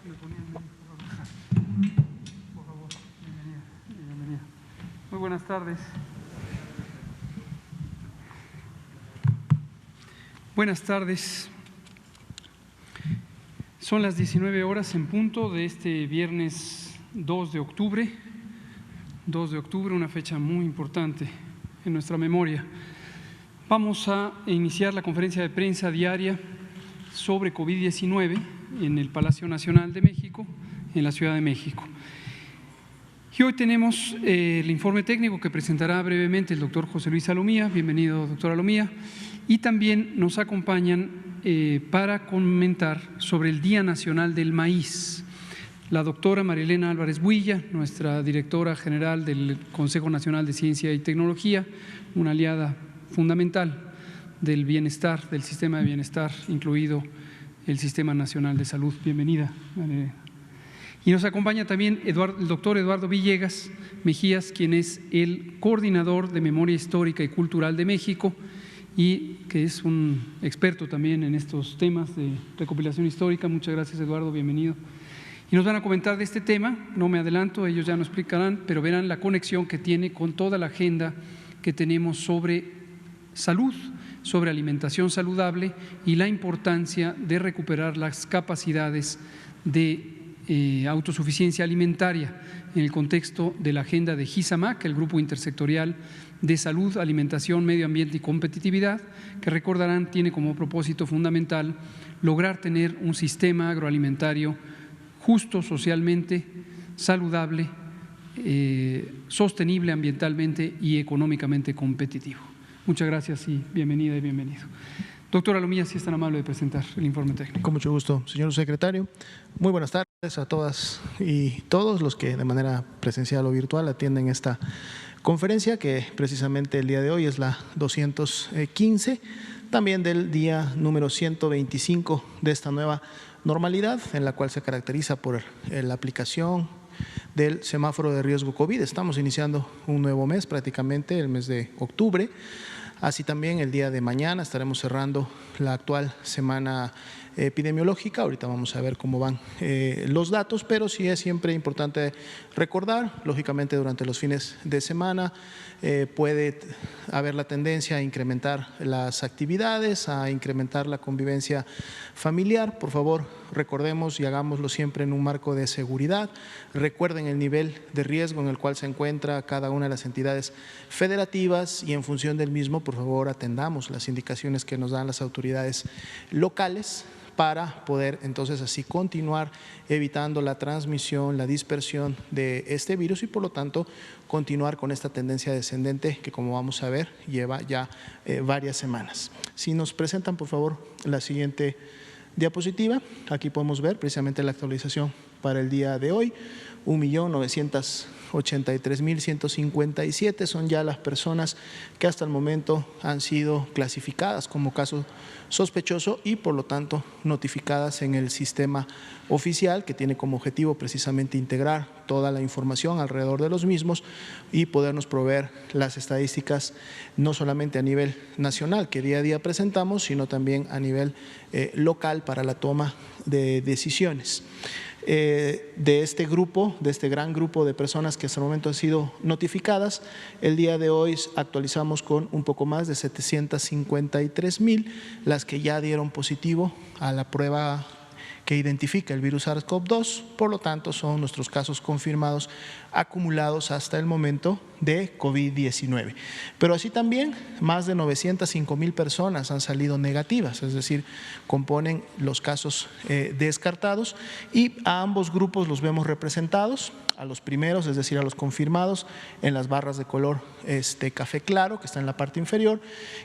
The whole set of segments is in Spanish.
Por favor, bienvenida. Muy buenas tardes. Buenas tardes. Son las 19 horas en punto de este viernes 2 de octubre. 2 de octubre, una fecha muy importante en nuestra memoria. Vamos a iniciar la conferencia de prensa diaria sobre COVID-19 en el Palacio Nacional de México, en la Ciudad de México. Y hoy tenemos el informe técnico que presentará brevemente el doctor José Luis Alomía. Bienvenido, doctor Alomía. Y también nos acompañan para comentar sobre el Día Nacional del Maíz la doctora Marilena Álvarez Builla, nuestra directora general del Consejo Nacional de Ciencia y Tecnología, una aliada fundamental del bienestar, del sistema de bienestar, incluido el Sistema Nacional de Salud. Bienvenida, Marilena. Y nos acompaña también el doctor Eduardo Villegas Mejías, quien es el coordinador de Memoria Histórica y Cultural de México y que es un experto también en estos temas de recopilación histórica. Muchas gracias, Eduardo, bienvenido. Y nos van a comentar de este tema, no me adelanto, ellos ya nos explicarán, pero verán la conexión que tiene con toda la agenda que tenemos sobre salud, sobre alimentación saludable y la importancia de recuperar las capacidades de autosuficiencia alimentaria en el contexto de la agenda de GISAMAC, el Grupo Intersectorial de Salud, Alimentación, Medio Ambiente y Competitividad, que recordarán tiene como propósito fundamental lograr tener un sistema agroalimentario justo socialmente, saludable, sostenible ambientalmente y económicamente competitivo. Muchas gracias y bienvenida y bienvenido. Doctor Alomía, si es tan amable de presentar el informe técnico. Con mucho gusto, señor secretario. Muy buenas tardes a todas y todos los que de manera presencial o virtual atienden esta conferencia, que precisamente el día de hoy es la 215, también del día número 125 de esta nueva normalidad, en la cual se caracteriza por la aplicación del semáforo de riesgo COVID. Estamos iniciando un nuevo mes, prácticamente el mes de octubre. Así también el día de mañana estaremos cerrando la actual semana epidemiológica. Ahorita vamos a ver cómo van los datos, pero sí es siempre importante recordar, lógicamente durante los fines de semana puede haber la tendencia a incrementar las actividades, a incrementar la convivencia familiar. Por favor, recordemos y hagámoslo siempre en un marco de seguridad. Recuerden el nivel de riesgo en el cual se encuentra cada una de las entidades federativas y en función del mismo, por favor, atendamos las indicaciones que nos dan las autoridades locales para poder entonces así continuar evitando la transmisión, la dispersión de este virus y por lo tanto continuar con esta tendencia descendente que, como vamos a ver, lleva ya varias semanas. Si nos presentan por favor la siguiente diapositiva, aquí podemos ver precisamente la actualización para el día de hoy. 1.983.157 son ya las personas que hasta el momento han sido clasificadas como caso sospechoso y por lo tanto notificadas en el sistema oficial, que tiene como objetivo precisamente integrar toda la información alrededor de los mismos y podernos proveer las estadísticas no solamente a nivel nacional que día a día presentamos, sino también a nivel local para la toma de decisiones. De este grupo, de este gran grupo de personas que hasta el momento han sido notificadas, el día de hoy actualizamos con un poco más de 753,000 las que ya dieron positivo a la prueba que identifica el virus SARS-CoV-2, por lo tanto son nuestros casos confirmados acumulados hasta el momento de COVID-19. Pero así también más de 905,000 personas han salido negativas, es decir, componen los casos descartados y a ambos grupos los vemos representados, a los primeros, es decir, a los confirmados en las barras de color café claro que está en la parte inferior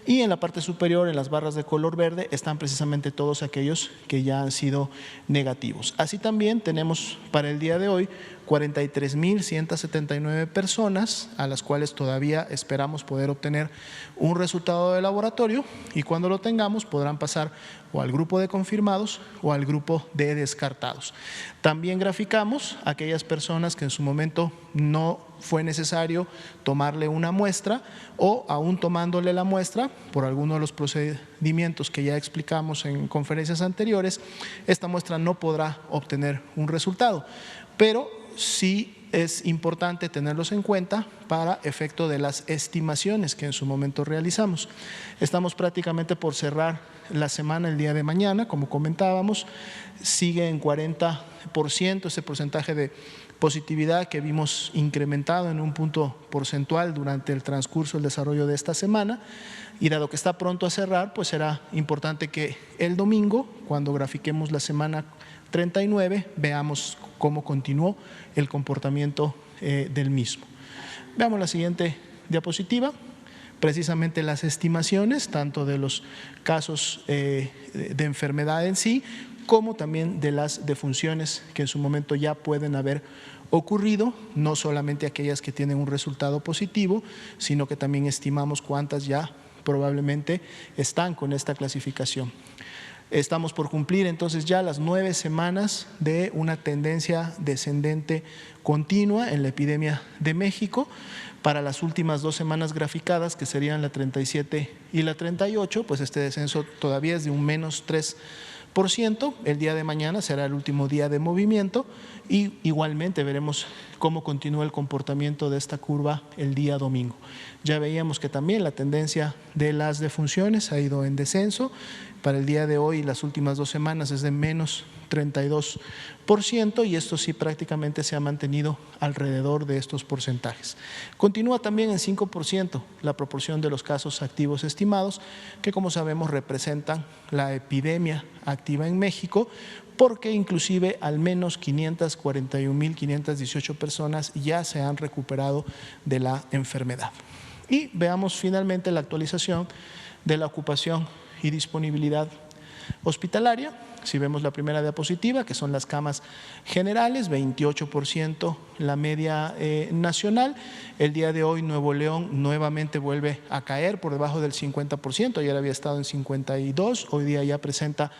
y en la parte superior en las barras de color verde están precisamente todos aquellos que ya han sido negativos. Así también tenemos para el día de hoy 43.179 personas a las cuales todavía esperamos poder obtener un resultado de laboratorio, y cuando lo tengamos podrán pasar o al grupo de confirmados o al grupo de descartados. También graficamos aquellas personas que en su momento no fue necesario tomarle una muestra, o aún tomándole la muestra por alguno de los procedimientos que ya explicamos en conferencias anteriores, esta muestra no podrá obtener un resultado, pero sí es importante tenerlos en cuenta para efecto de las estimaciones que en su momento realizamos. Estamos prácticamente por cerrar la semana el día de mañana, como comentábamos, sigue en 40% ese porcentaje de positividad que vimos incrementado en un punto porcentual durante el transcurso del desarrollo de esta semana, y dado que está pronto a cerrar, pues será importante que el domingo, cuando grafiquemos la semana 39, veamos cómo continuó el comportamiento del mismo. Veamos la siguiente diapositiva. Precisamente las estimaciones, tanto de los casos de enfermedad en sí, como también de las defunciones que en su momento ya pueden haber ocurrido, no solamente aquellas que tienen un resultado positivo, sino que también estimamos cuántas ya probablemente están con esta clasificación. Estamos por cumplir entonces ya las 9 semanas de una tendencia descendente continua en la epidemia de México. Para las últimas 2 semanas graficadas, que serían la 37 y la 38, pues este descenso todavía es de un -3%. El día de mañana será el último día de movimiento, y igualmente veremos cómo continúa el comportamiento de esta curva el día domingo. Ya veíamos que también la tendencia de las defunciones ha ido en descenso. Para el día de hoy, las últimas 2 semanas es de -32%, y esto sí prácticamente se ha mantenido alrededor de estos porcentajes. Continúa también en 5% la proporción de los casos activos estimados, que como sabemos representan la epidemia activa en México, porque inclusive al menos 541.518 personas ya se han recuperado de la enfermedad. Y veamos finalmente la actualización de la ocupación y disponibilidad hospitalaria. Si vemos la primera diapositiva, que son las camas generales, 28% la media nacional. El día de hoy Nuevo León nuevamente vuelve a caer por debajo del 50%, ayer había estado en 52%, hoy día ya presenta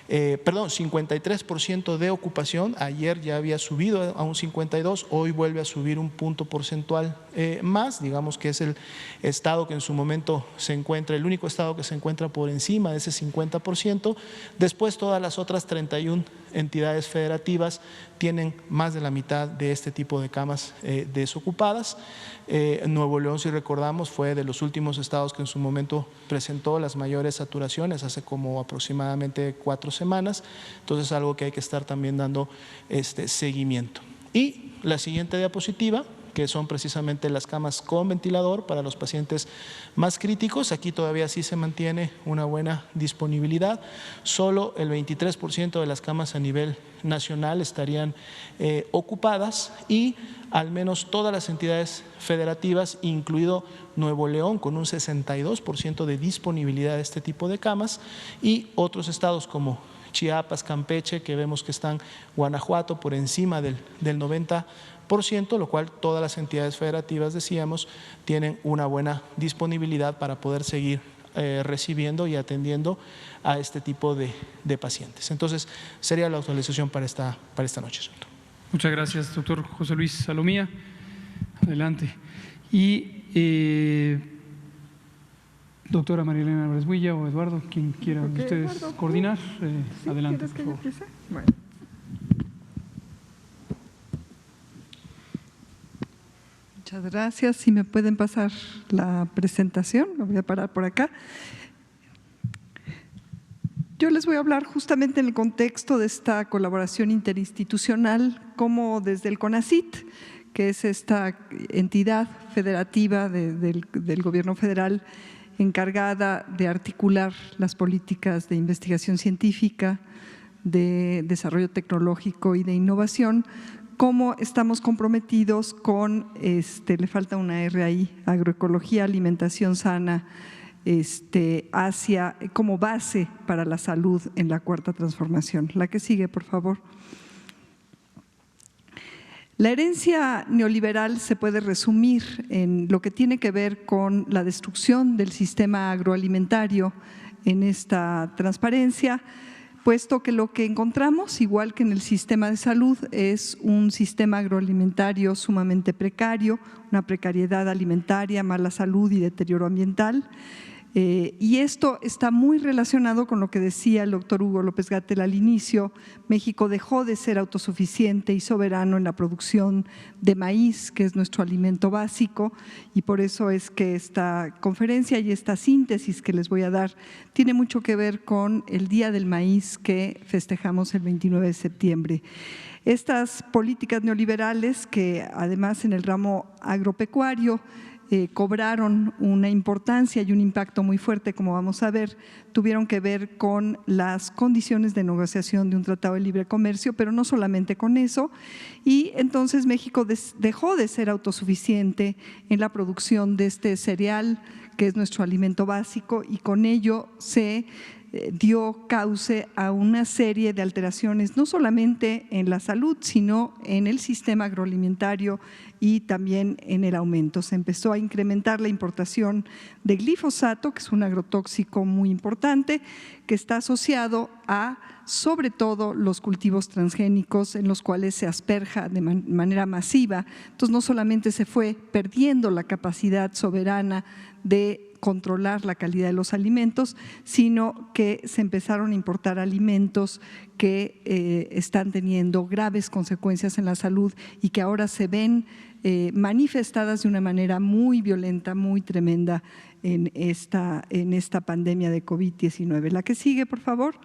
53% de ocupación, ayer ya había subido a un 52%, hoy vuelve a subir un punto porcentual más, digamos que es el estado que en su momento se encuentra, el único estado que se encuentra por encima de ese 50%, después todas las otras 31 entidades federativas tienen más de la mitad de este tipo de camas desocupadas. Nuevo León, si recordamos, fue de los últimos estados que en su momento presentó las mayores saturaciones hace como aproximadamente 4 semanas, entonces algo que hay que estar también dando seguimiento. Y la siguiente diapositiva, que son precisamente las camas con ventilador para los pacientes más críticos. Aquí todavía sí se mantiene una buena disponibilidad, solo el 23% de las camas a nivel nacional estarían ocupadas, y al menos todas las entidades federativas, incluido Nuevo León, con un 62% de disponibilidad de este tipo de camas, y otros estados como Chiapas, Campeche, que vemos que están, Guanajuato, por encima del 90%, lo cual todas las entidades federativas, decíamos, tienen una buena disponibilidad para poder seguir recibiendo y atendiendo a este tipo de pacientes. Entonces, sería la actualización para esta noche, doctor. Muchas gracias, doctor José Luis Salomía. Adelante. Y doctora María Elena Álvarez Builla o Eduardo, quien quiera de ustedes Eduardo, coordinar, ¿sí? Adelante, por favor. Bueno. Muchas gracias. Si me pueden pasar la presentación, lo voy a parar por acá. Yo les voy a hablar justamente en el contexto de esta colaboración interinstitucional, como desde el CONACYT, que es esta entidad federativa del gobierno federal encargada de articular las políticas de investigación científica, de desarrollo tecnológico y de innovación, cómo estamos comprometidos con, le falta una R ahí, agroecología, alimentación sana, hacia como base para la salud en la cuarta transformación. La que sigue, por favor. La herencia neoliberal se puede resumir en lo que tiene que ver con la destrucción del sistema agroalimentario en esta transparencia, puesto que lo que encontramos, igual que en el sistema de salud, es un sistema agroalimentario sumamente precario, una precariedad alimentaria, mala salud y deterioro ambiental. Y esto está muy relacionado con lo que decía el doctor Hugo López-Gatell al inicio. México dejó de ser autosuficiente y soberano en la producción de maíz, que es nuestro alimento básico, y por eso es que esta conferencia y esta síntesis que les voy a dar tiene mucho que ver con el Día del Maíz que festejamos el 29 de septiembre. Estas políticas neoliberales, que además en el ramo agropecuario cobraron una importancia y un impacto muy fuerte, como vamos a ver, tuvieron que ver con las condiciones de negociación de un tratado de libre comercio, pero no solamente con eso. Y entonces México dejó de ser autosuficiente en la producción de este cereal, que es nuestro alimento básico, y con ello se dio cauce a una serie de alteraciones, no solamente en la salud, sino en el sistema agroalimentario y también en el aumento. Se empezó a incrementar la importación de glifosato, que es un agrotóxico muy importante, que está asociado a, sobre todo, los cultivos transgénicos en los cuales se asperja de manera masiva. Entonces, no solamente se fue perdiendo la capacidad soberana de controlar la calidad de los alimentos, sino que se empezaron a importar alimentos que están teniendo graves consecuencias en la salud y que ahora se ven manifestadas de una manera muy violenta, muy tremenda en esta pandemia de COVID-19. La que sigue, por favor.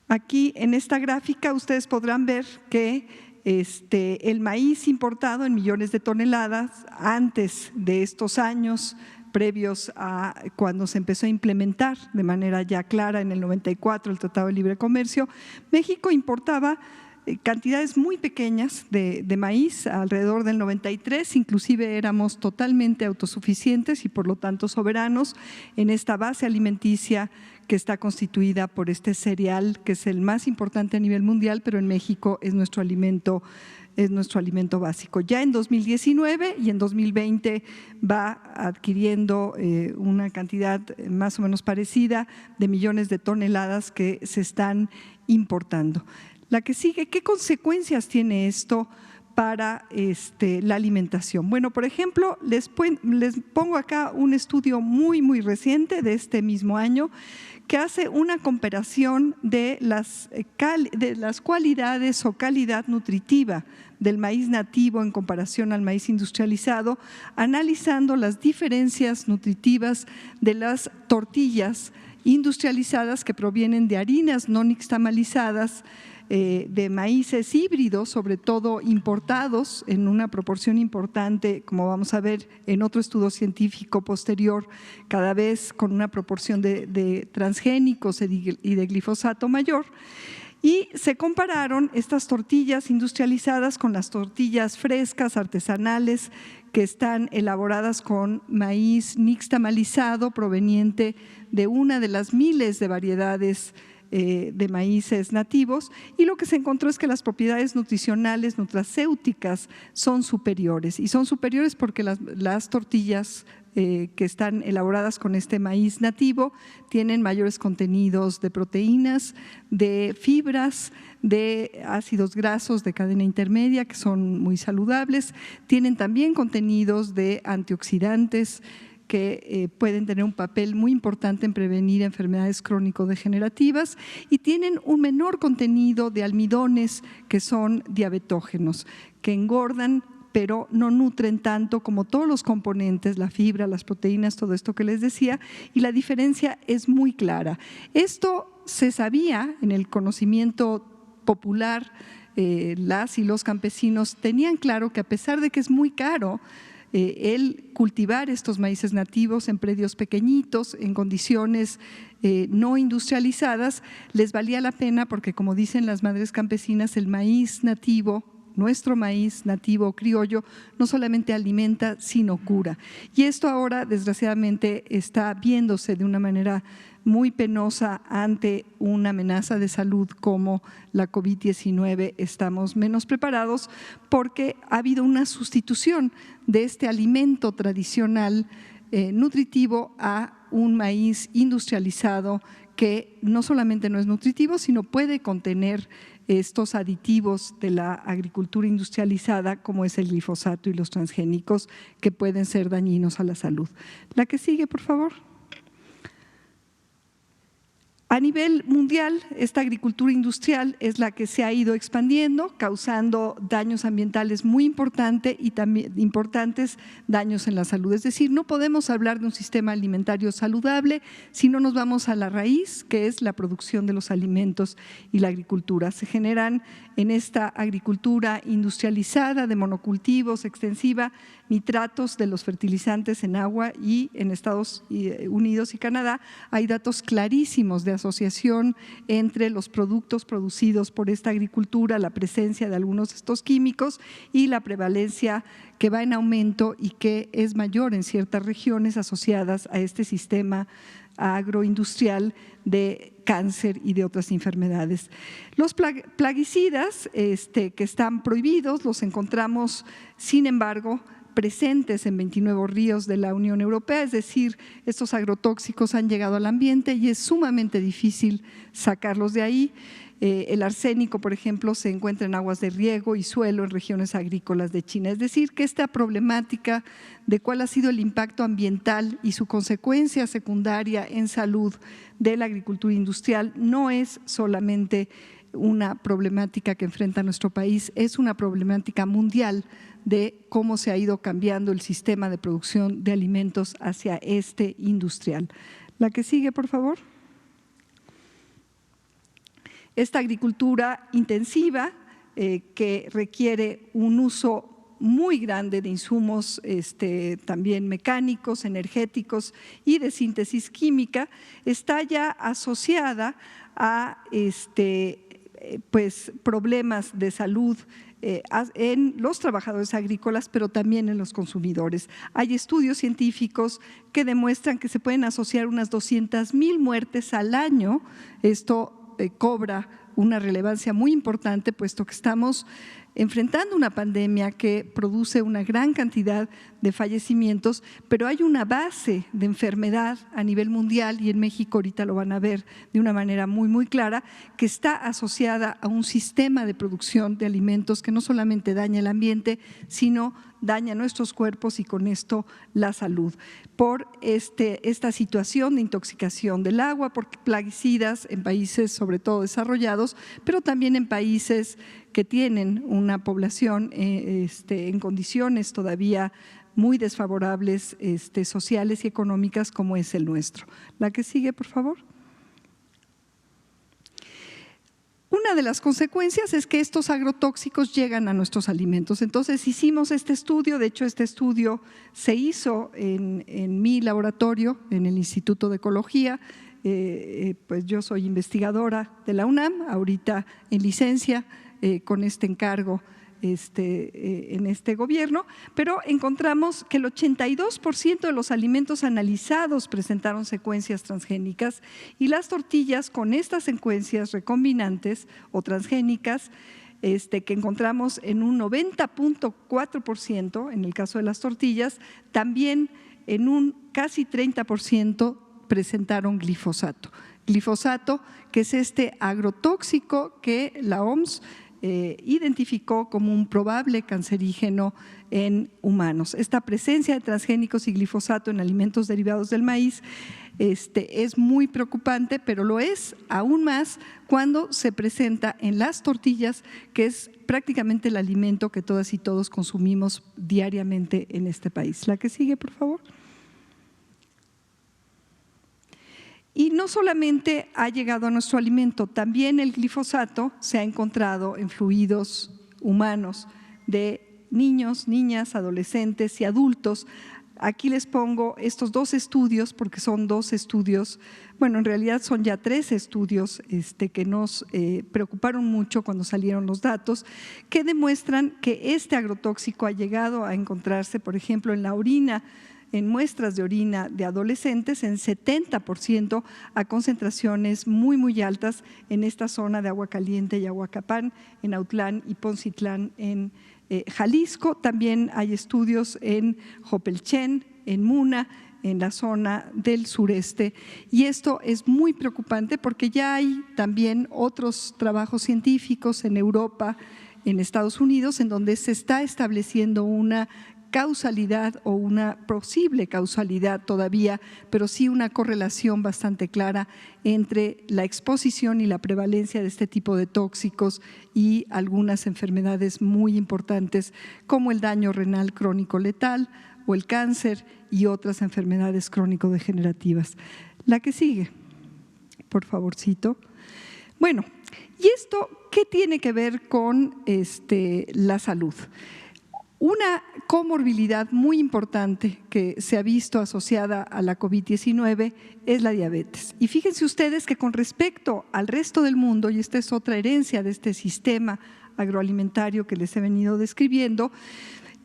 Aquí en esta gráfica ustedes podrán ver que el maíz importado en millones de toneladas antes de estos años previos a cuando se empezó a implementar de manera ya clara en el 94 el Tratado de Libre Comercio, México importaba cantidades muy pequeñas de maíz, alrededor del 93, inclusive éramos totalmente autosuficientes y por lo tanto soberanos en esta base alimenticia que está constituida por este cereal, que es el más importante a nivel mundial, pero en México es nuestro alimento básico. Ya en 2019 y en 2020 va adquiriendo una cantidad más o menos parecida de millones de toneladas que se están importando. La que sigue, ¿qué consecuencias tiene esto para la alimentación? Bueno, por ejemplo, les pongo acá un estudio muy reciente de este mismo año que hace una comparación de las cualidades o calidad nutritiva del maíz nativo en comparación al maíz industrializado, analizando las diferencias nutritivas de las tortillas industrializadas que provienen de harinas no nixtamalizadas, de maíces híbridos, sobre todo importados en una proporción importante, como vamos a ver en otro estudio científico posterior, cada vez con una proporción de transgénicos y de glifosato mayor. Y se compararon estas tortillas industrializadas con las tortillas frescas, artesanales, que están elaboradas con maíz nixtamalizado proveniente de una de las miles de variedades de maíces nativos, y lo que se encontró es que las propiedades nutricionales, nutracéuticas son superiores, y son superiores porque las tortillas que están elaboradas con este maíz nativo tienen mayores contenidos de proteínas, de fibras, de ácidos grasos de cadena intermedia que son muy saludables, tienen también contenidos de antioxidantes que pueden tener un papel muy importante en prevenir enfermedades crónico-degenerativas, y tienen un menor contenido de almidones que son diabetógenos, que engordan pero no nutren tanto como todos los componentes, la fibra, las proteínas, todo esto que les decía, y la diferencia es muy clara. Esto se sabía en el conocimiento popular, las y los campesinos tenían claro que a pesar de que es muy caro el cultivar estos maíces nativos en predios pequeñitos, en condiciones no industrializadas, les valía la pena porque, como dicen las madres campesinas, el maíz nativo nuestro maíz nativo criollo no solamente alimenta, sino cura. Y esto ahora, desgraciadamente, está viéndose de una manera muy penosa ante una amenaza de salud como la COVID-19. Estamos menos preparados porque ha habido una sustitución de este alimento tradicional nutritivo a un maíz industrializado que no solamente no es nutritivo, sino puede contener estos aditivos de la agricultura industrializada, como es el glifosato y los transgénicos, que pueden ser dañinos a la salud. La que sigue, por favor. A nivel mundial, esta agricultura industrial es la que se ha ido expandiendo, causando daños ambientales muy importantes y también importantes daños en la salud. Es decir, no podemos hablar de un sistema alimentario saludable si no nos vamos a la raíz, que es la producción de los alimentos y la agricultura. Se generan en esta agricultura industrializada de monocultivos extensiva nitratos de los fertilizantes en agua, y en Estados Unidos y Canadá hay datos clarísimos de asociación entre los productos producidos por esta agricultura, la presencia de algunos de estos químicos y la prevalencia que va en aumento y que es mayor en ciertas regiones asociadas a este sistema agroindustrial de cáncer y de otras enfermedades. Los plaguicidas que están prohibidos los encontramos, sin embargo, presentes en 29 ríos de la Unión Europea, es decir, estos agrotóxicos han llegado al ambiente y es sumamente difícil sacarlos de ahí. El arsénico, por ejemplo, se encuentra en aguas de riego y suelo en regiones agrícolas de China. Es decir, que esta problemática de cuál ha sido el impacto ambiental y su consecuencia secundaria en salud de la agricultura industrial no es solamente una problemática que enfrenta nuestro país, es una problemática mundial de cómo se ha ido cambiando el sistema de producción de alimentos hacia este industrial. La que sigue, por favor. Esta agricultura intensiva que requiere un uso muy grande de insumos también mecánicos, energéticos y de síntesis química, está ya asociada a problemas de salud en los trabajadores agrícolas, pero también en los consumidores. Hay estudios científicos que demuestran que se pueden asociar unas 200,000 muertes al año. Esto cobra una relevancia muy importante, puesto que estamos enfrentando una pandemia que produce una gran cantidad de fallecimientos, pero hay una base de enfermedad a nivel mundial, y en México ahorita lo van a ver de una manera muy clara, que está asociada a un sistema de producción de alimentos que no solamente daña el ambiente, sino daña nuestros cuerpos y con esto la salud, por esta situación de intoxicación del agua, por plaguicidas en países sobre todo desarrollados, pero también en países que tienen una población en condiciones todavía muy desfavorables sociales y económicas, como es el nuestro. La que sigue, por favor. Una de las consecuencias es que estos agrotóxicos llegan a nuestros alimentos. Entonces hicimos este estudio, de hecho este estudio se hizo en mi laboratorio, en el Instituto de Ecología. Pues yo soy investigadora de la UNAM, ahorita en licencia con este encargo en este gobierno, pero encontramos que el 82% de los alimentos analizados presentaron secuencias transgénicas, y las tortillas con estas secuencias recombinantes o transgénicas que encontramos en un 90.4% en el caso de las tortillas, también en un casi 30% presentaron glifosato. Glifosato, que es este agrotóxico que la OMS identificó como un probable cancerígeno en humanos. Esta presencia de transgénicos y glifosato en alimentos derivados del maíz es muy preocupante, pero lo es aún más cuando se presenta en las tortillas, que es prácticamente el alimento que todas y todos consumimos diariamente en este país. La que sigue, por favor. Y no solamente ha llegado a nuestro alimento, también el glifosato se ha encontrado en fluidos humanos de niños, niñas, adolescentes y adultos. Aquí les pongo estos dos estudios, porque son dos estudios, bueno, en realidad son ya 3 estudios que nos preocuparon mucho cuando salieron los datos, que demuestran que este agrotóxico ha llegado a encontrarse, por ejemplo, en la orina, en muestras de orina de adolescentes en 70% a concentraciones muy, muy altas en esta zona de Aguacaliente y Ahuacapán, en Autlán y Poncitlán, en Jalisco. También hay estudios en Jopelchen, en Muna, en la zona del sureste, y esto es muy preocupante porque ya hay también otros trabajos científicos en Europa, en Estados Unidos, en donde se está estableciendo una causalidad o una posible causalidad todavía, pero sí una correlación bastante clara entre la exposición y la prevalencia de este tipo de tóxicos y algunas enfermedades muy importantes como el daño renal crónico letal o el cáncer y otras enfermedades crónico-degenerativas. La que sigue, por favorcito. Bueno, ¿y esto qué tiene que ver con la salud? Una comorbilidad muy importante que se ha visto asociada a la COVID-19 es la diabetes. Y fíjense ustedes que con respecto al resto del mundo, y esta es otra herencia de este sistema agroalimentario que les he venido describiendo,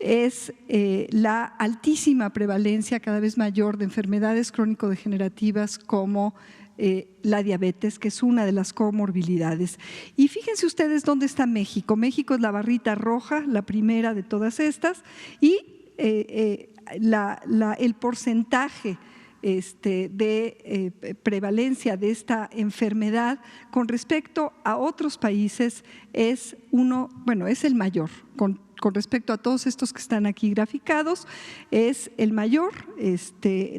es la altísima prevalencia cada vez mayor de enfermedades crónico-degenerativas como la diabetes, que es una de las comorbilidades. Y fíjense ustedes dónde está México. México es la barrita roja, la primera de todas estas, y el porcentaje de prevalencia de esta enfermedad con respecto a otros países es el mayor. Con respecto a todos estos que están aquí graficados, es el mayor,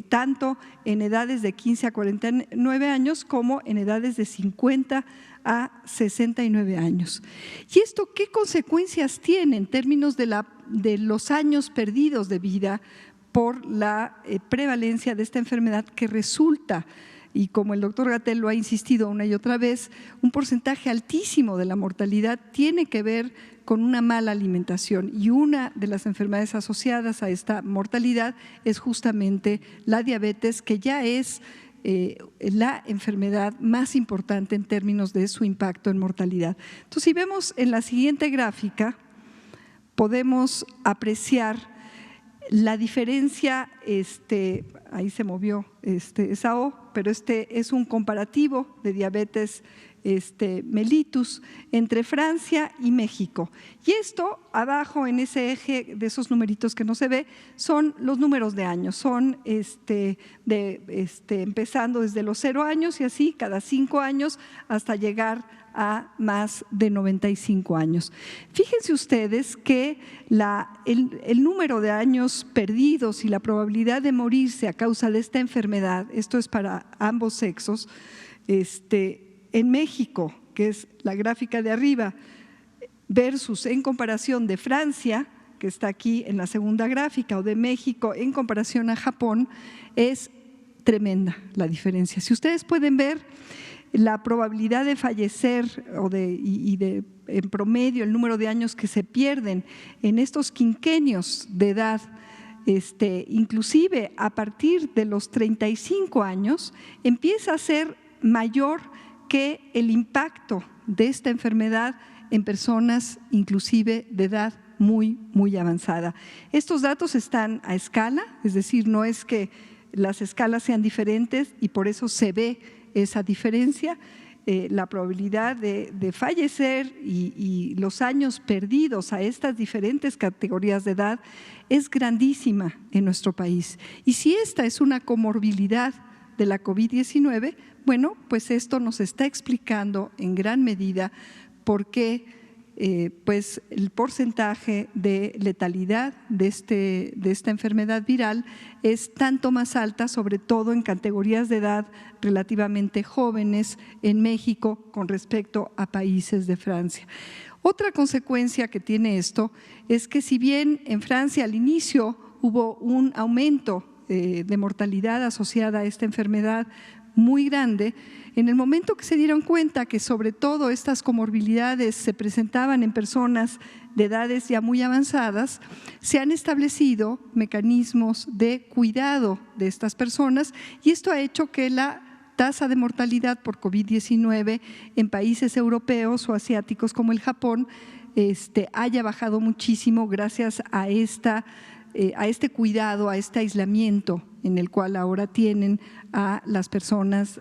tanto en edades de 15 a 49 años como en edades de 50 a 69 años. ¿Y esto qué consecuencias tiene en términos de los años perdidos de vida por la prevalencia de esta enfermedad que resulta, y como el doctor Gatell lo ha insistido una y otra vez, un porcentaje altísimo de la mortalidad tiene que ver con una mala alimentación, y una de las enfermedades asociadas a esta mortalidad es justamente la diabetes, que ya es la enfermedad más importante en términos de su impacto en mortalidad. Entonces, si vemos en la siguiente gráfica, podemos apreciar la diferencia, ahí se movió esa O, pero es un comparativo de diabetes mellitus entre Francia y México. Y esto abajo en ese eje de esos numeritos que no se ve son los números de años, son empezando desde los 0 años y así cada 5 años hasta llegar a más de 95 años. Fíjense ustedes que el número de años perdidos y la probabilidad de morirse a causa de esta enfermedad, esto es para ambos sexos, en México, que es la gráfica de arriba, versus en comparación de Francia, que está aquí en la segunda gráfica, o de México en comparación a Japón, es tremenda la diferencia. Si ustedes pueden ver, la probabilidad de fallecer en promedio el número de años que se pierden en estos quinquenios de edad, inclusive a partir de los 35 años, empieza a ser mayor que el impacto de esta enfermedad en personas inclusive de edad muy, muy avanzada. Estos datos están a escala, es decir, no es que las escalas sean diferentes y por eso se ve esa diferencia. La probabilidad de fallecer y los años perdidos a estas diferentes categorías de edad es grandísima en nuestro país. Y si esta es una comorbilidad de la COVID-19, bueno, pues esto nos está explicando en gran medida por qué pues el porcentaje de letalidad de esta enfermedad viral es tanto más alta, sobre todo en categorías de edad relativamente jóvenes en México con respecto a países de Francia. Otra consecuencia que tiene esto es que si bien en Francia al inicio hubo un aumento de mortalidad asociada a esta enfermedad muy grande. En el momento que se dieron cuenta que sobre todo estas comorbilidades se presentaban en personas de edades ya muy avanzadas, se han establecido mecanismos de cuidado de estas personas y esto ha hecho que la tasa de mortalidad por COVID-19 en países europeos o asiáticos como el Japón haya bajado muchísimo gracias a este cuidado, a este aislamiento en el cual ahora tienen a las personas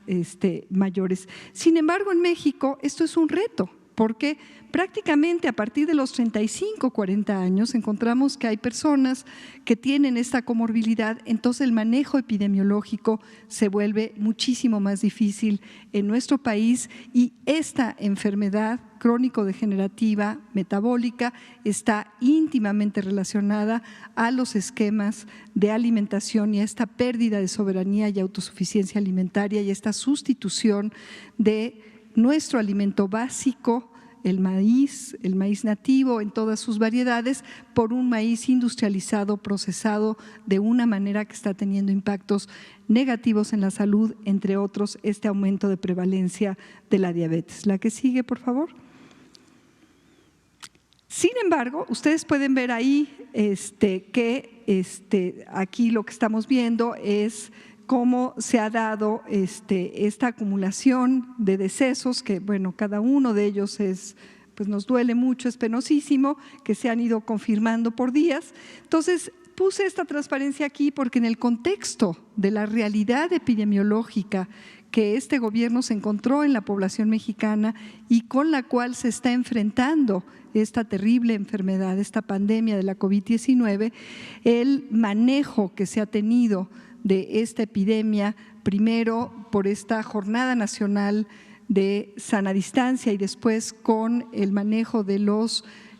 mayores. Sin embargo, en México esto es un reto, porque prácticamente a partir de los 35, 40 años encontramos que hay personas que tienen esta comorbilidad, entonces el manejo epidemiológico se vuelve muchísimo más difícil en nuestro país y esta enfermedad crónico-degenerativa metabólica está íntimamente relacionada a los esquemas de alimentación y a esta pérdida de soberanía y autosuficiencia alimentaria y esta sustitución de nuestro alimento básico, el maíz nativo en todas sus variedades, por un maíz industrializado, procesado de una manera que está teniendo impactos negativos en la salud, entre otros este aumento de prevalencia de la diabetes. La que sigue, por favor. Sin embargo, ustedes pueden ver ahí que aquí lo que estamos viendo es cómo se ha dado esta acumulación de decesos, que bueno, cada uno de ellos pues nos duele mucho, es penosísimo, que se han ido confirmando por días. Entonces, puse esta transparencia aquí porque en el contexto de la realidad epidemiológica que este gobierno se encontró en la población mexicana y con la cual se está enfrentando esta terrible enfermedad, esta pandemia de la COVID-19, el manejo que se ha tenido de esta epidemia, primero por esta Jornada Nacional de Sana Distancia y después con el manejo de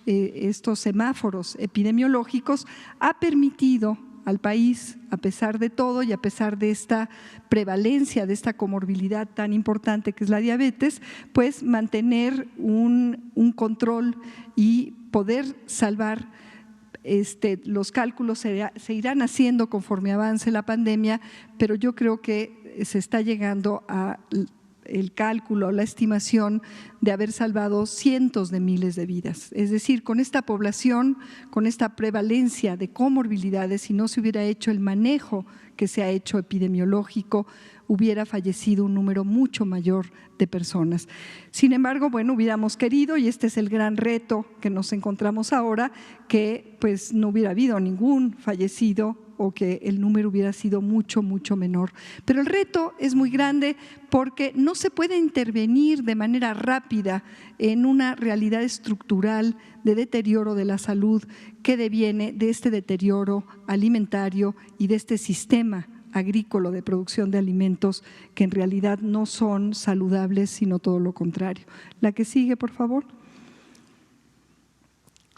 estos semáforos epidemiológicos, ha permitido al país, a pesar de todo y a pesar de esta prevalencia, de esta comorbilidad tan importante que es la diabetes, pues mantener un control y poder salvar. Los cálculos se irán haciendo conforme avance la pandemia, pero yo creo que se está llegando a el cálculo, la estimación de haber salvado cientos de miles de vidas. Es decir, con esta población, con esta prevalencia de comorbilidades, si no se hubiera hecho el manejo que se ha hecho epidemiológico, hubiera fallecido un número mucho mayor de personas. Sin embargo, bueno, hubiéramos querido, y este es el gran reto que nos encontramos ahora, que pues no hubiera habido ningún fallecido o que el número hubiera sido mucho, mucho menor. Pero el reto es muy grande porque no se puede intervenir de manera rápida en una realidad estructural de deterioro de la salud que deviene de este deterioro alimentario y de este sistema agrícola de producción de alimentos que en realidad no son saludables, sino todo lo contrario. La que sigue, por favor.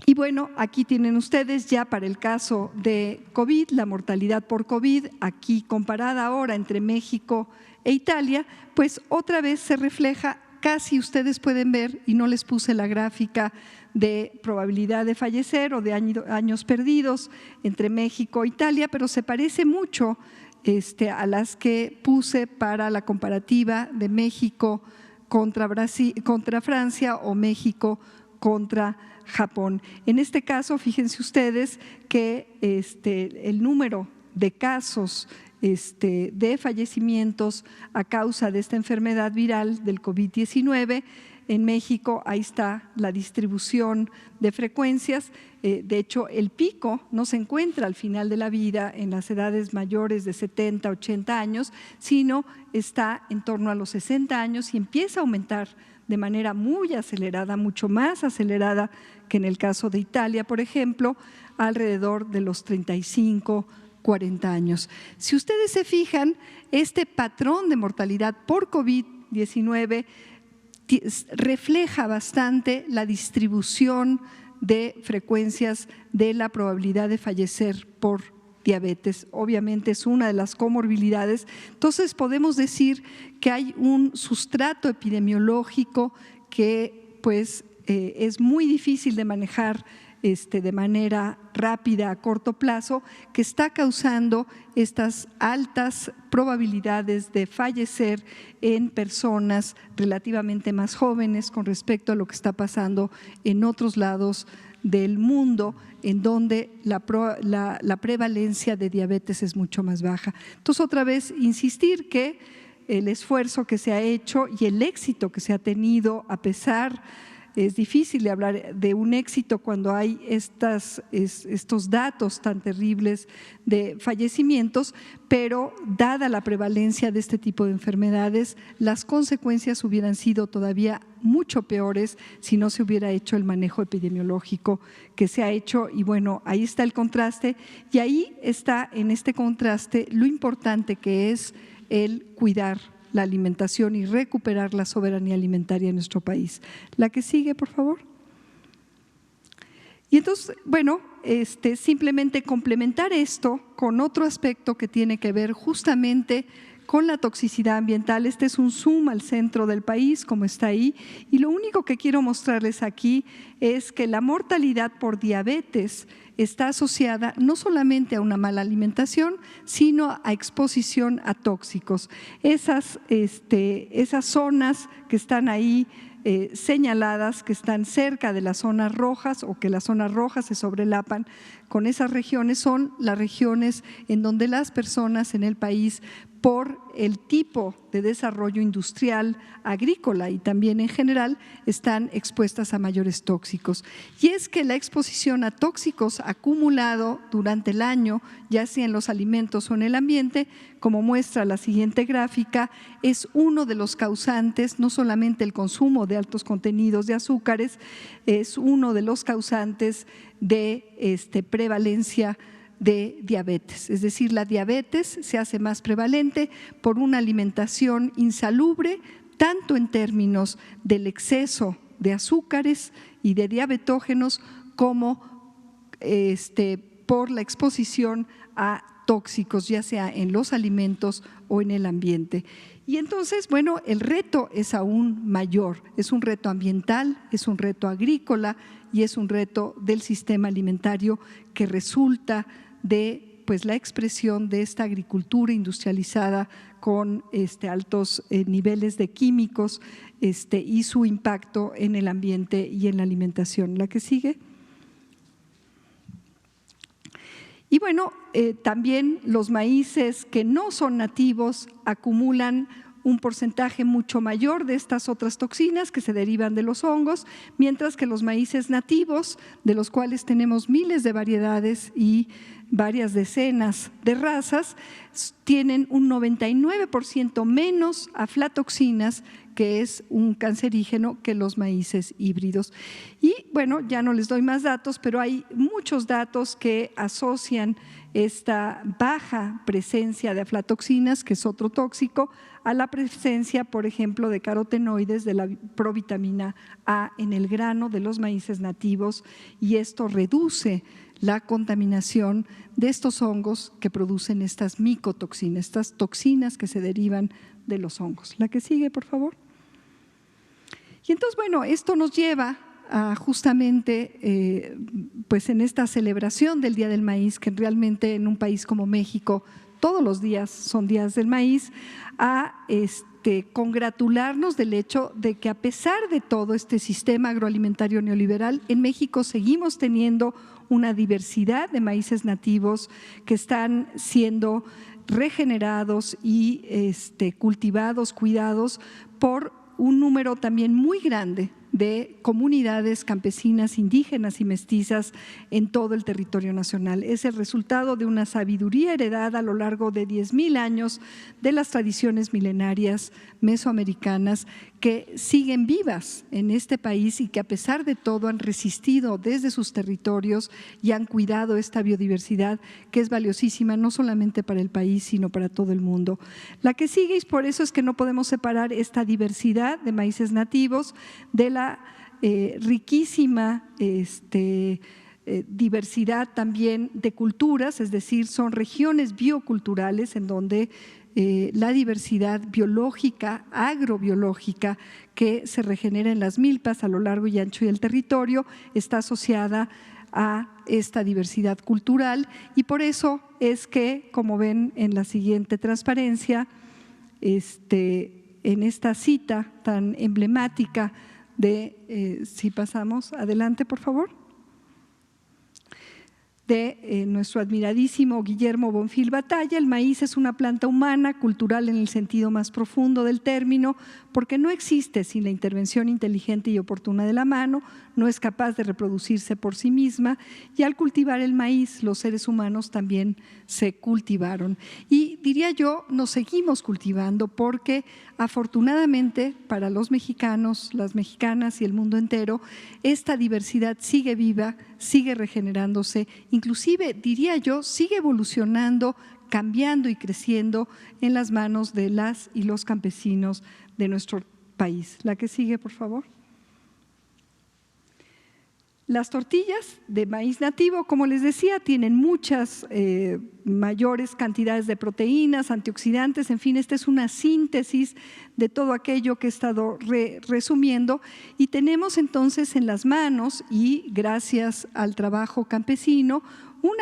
Y bueno, aquí tienen ustedes ya para el caso de COVID, la mortalidad por COVID, aquí comparada ahora entre México e Italia, pues otra vez se refleja, casi ustedes pueden ver, y no les puse la gráfica de probabilidad de fallecer o de años perdidos entre México e Italia, pero se parece mucho a las que puse para la comparativa de México contra Francia o México contra Japón. En este caso, fíjense ustedes que el número de casos de fallecimientos a causa de esta enfermedad viral del COVID-19, en México ahí está la distribución de frecuencias. De hecho, el pico no se encuentra al final de la vida en las edades mayores de 70, 80 años, sino está en torno a los 60 años y empieza a aumentar de manera muy acelerada, mucho más acelerada que en el caso de Italia, por ejemplo, alrededor de los 35, 40 años. Si ustedes se fijan, este patrón de mortalidad por COVID-19 refleja bastante la distribución de frecuencias de la probabilidad de fallecer por diabetes. Obviamente es una de las comorbilidades. Entonces podemos decir que hay un sustrato epidemiológico que pues es muy difícil de manejar de manera rápida a corto plazo, que está causando estas altas probabilidades de fallecer en personas relativamente más jóvenes con respecto a lo que está pasando en otros lados del mundo, en donde la prevalencia de diabetes es mucho más baja. Entonces, otra vez, insistir que el esfuerzo que se ha hecho y el éxito que se ha tenido, a pesar, es difícil de hablar de un éxito cuando hay estos datos tan terribles de fallecimientos, pero dada la prevalencia de este tipo de enfermedades, las consecuencias hubieran sido todavía mucho peores si no se hubiera hecho el manejo epidemiológico que se ha hecho. Y bueno, ahí está el contraste, y ahí está, en este contraste, lo importante que es el cuidar la alimentación y recuperar la soberanía alimentaria en nuestro país. La que sigue, por favor. Y entonces, bueno, simplemente complementar esto con otro aspecto que tiene que ver justamente con la toxicidad ambiental. Este es un zoom al centro del país, como está ahí, y lo único que quiero mostrarles aquí es que la mortalidad por diabetes está asociada no solamente a una mala alimentación, sino a exposición a tóxicos. Esas zonas que están ahí señaladas, que están cerca de las zonas rojas o que las zonas rojas se sobrelapan con esas regiones, son las regiones en donde las personas en el país, por el tipo de desarrollo industrial, agrícola y también en general, están expuestas a mayores tóxicos. Y es que la exposición a tóxicos acumulado durante el año, ya sea en los alimentos o en el ambiente, como muestra la siguiente gráfica, es uno de los causantes, no solamente el consumo de altos contenidos de azúcares, es uno de los causantes de prevalencia de diabetes. Es decir, la diabetes se hace más prevalente por una alimentación insalubre, tanto en términos del exceso de azúcares y de diabetógenos como por la exposición a tóxicos, ya sea en los alimentos o en el ambiente. Y entonces, bueno, el reto es aún mayor, es un reto ambiental, es un reto agrícola y es un reto del sistema alimentario que resulta de la expresión de esta agricultura industrializada con altos niveles de químicos y su impacto en el ambiente y en la alimentación. La que sigue. Y bueno, también los maíces que no son nativos acumulan un porcentaje mucho mayor de estas otras toxinas que se derivan de los hongos, mientras que los maíces nativos, de los cuales tenemos miles de variedades y varias decenas de razas, tienen un 99% menos aflatoxinas, que es un cancerígeno, que los maíces híbridos. Y bueno, ya no les doy más datos, pero hay muchos datos que asocian esta baja presencia de aflatoxinas, que es otro tóxico, a la presencia, por ejemplo, de carotenoides, de la provitamina A en el grano de los maíces nativos, y esto reduce la contaminación de estos hongos que producen estas micotoxinas, estas toxinas que se derivan de los hongos. La que sigue, por favor. Y entonces, bueno, esto nos lleva a justamente, pues en esta celebración del Día del Maíz, que realmente en un país como México todos los días son días del maíz, a congratularnos del hecho de que a pesar de todo este sistema agroalimentario neoliberal, en México seguimos teniendo una diversidad de maíces nativos que están siendo regenerados y cultivados, cuidados por un número también muy grande de comunidades campesinas, indígenas y mestizas en todo el territorio nacional. Es el resultado de una sabiduría heredada a lo largo de 10,000 años de las tradiciones milenarias mesoamericanas que siguen vivas en este país y que a pesar de todo han resistido desde sus territorios y han cuidado esta biodiversidad que es valiosísima no solamente para el país sino para todo el mundo. La que sigue, y por eso es que no podemos separar esta diversidad de maíces nativos de la riquísima diversidad también de culturas, es decir, son regiones bioculturales en donde la diversidad biológica, agrobiológica que se regenera en las milpas a lo largo y ancho del territorio está asociada a esta diversidad cultural, y por eso es que, como ven en la siguiente transparencia, en esta cita tan emblemática de, si pasamos adelante por favor, de nuestro admiradísimo Guillermo Bonfil Batalla, el maíz es una planta humana, cultural en el sentido más profundo del término, porque no existe sin la intervención inteligente y oportuna de la mano, no es capaz de reproducirse por sí misma, y al cultivar el maíz los seres humanos también se cultivaron. Y diría yo, nos seguimos cultivando porque afortunadamente para los mexicanos, las mexicanas y el mundo entero, esta diversidad sigue viva, sigue regenerándose, inclusive diría yo, sigue evolucionando, cambiando y creciendo en las manos de las y los campesinos de nuestro país. La que sigue, por favor. Las tortillas de maíz nativo, como les decía, tienen muchas mayores cantidades de proteínas, antioxidantes, en fin, esta es una síntesis de todo aquello que he estado resumiendo, y tenemos entonces en las manos, y gracias al trabajo campesino, un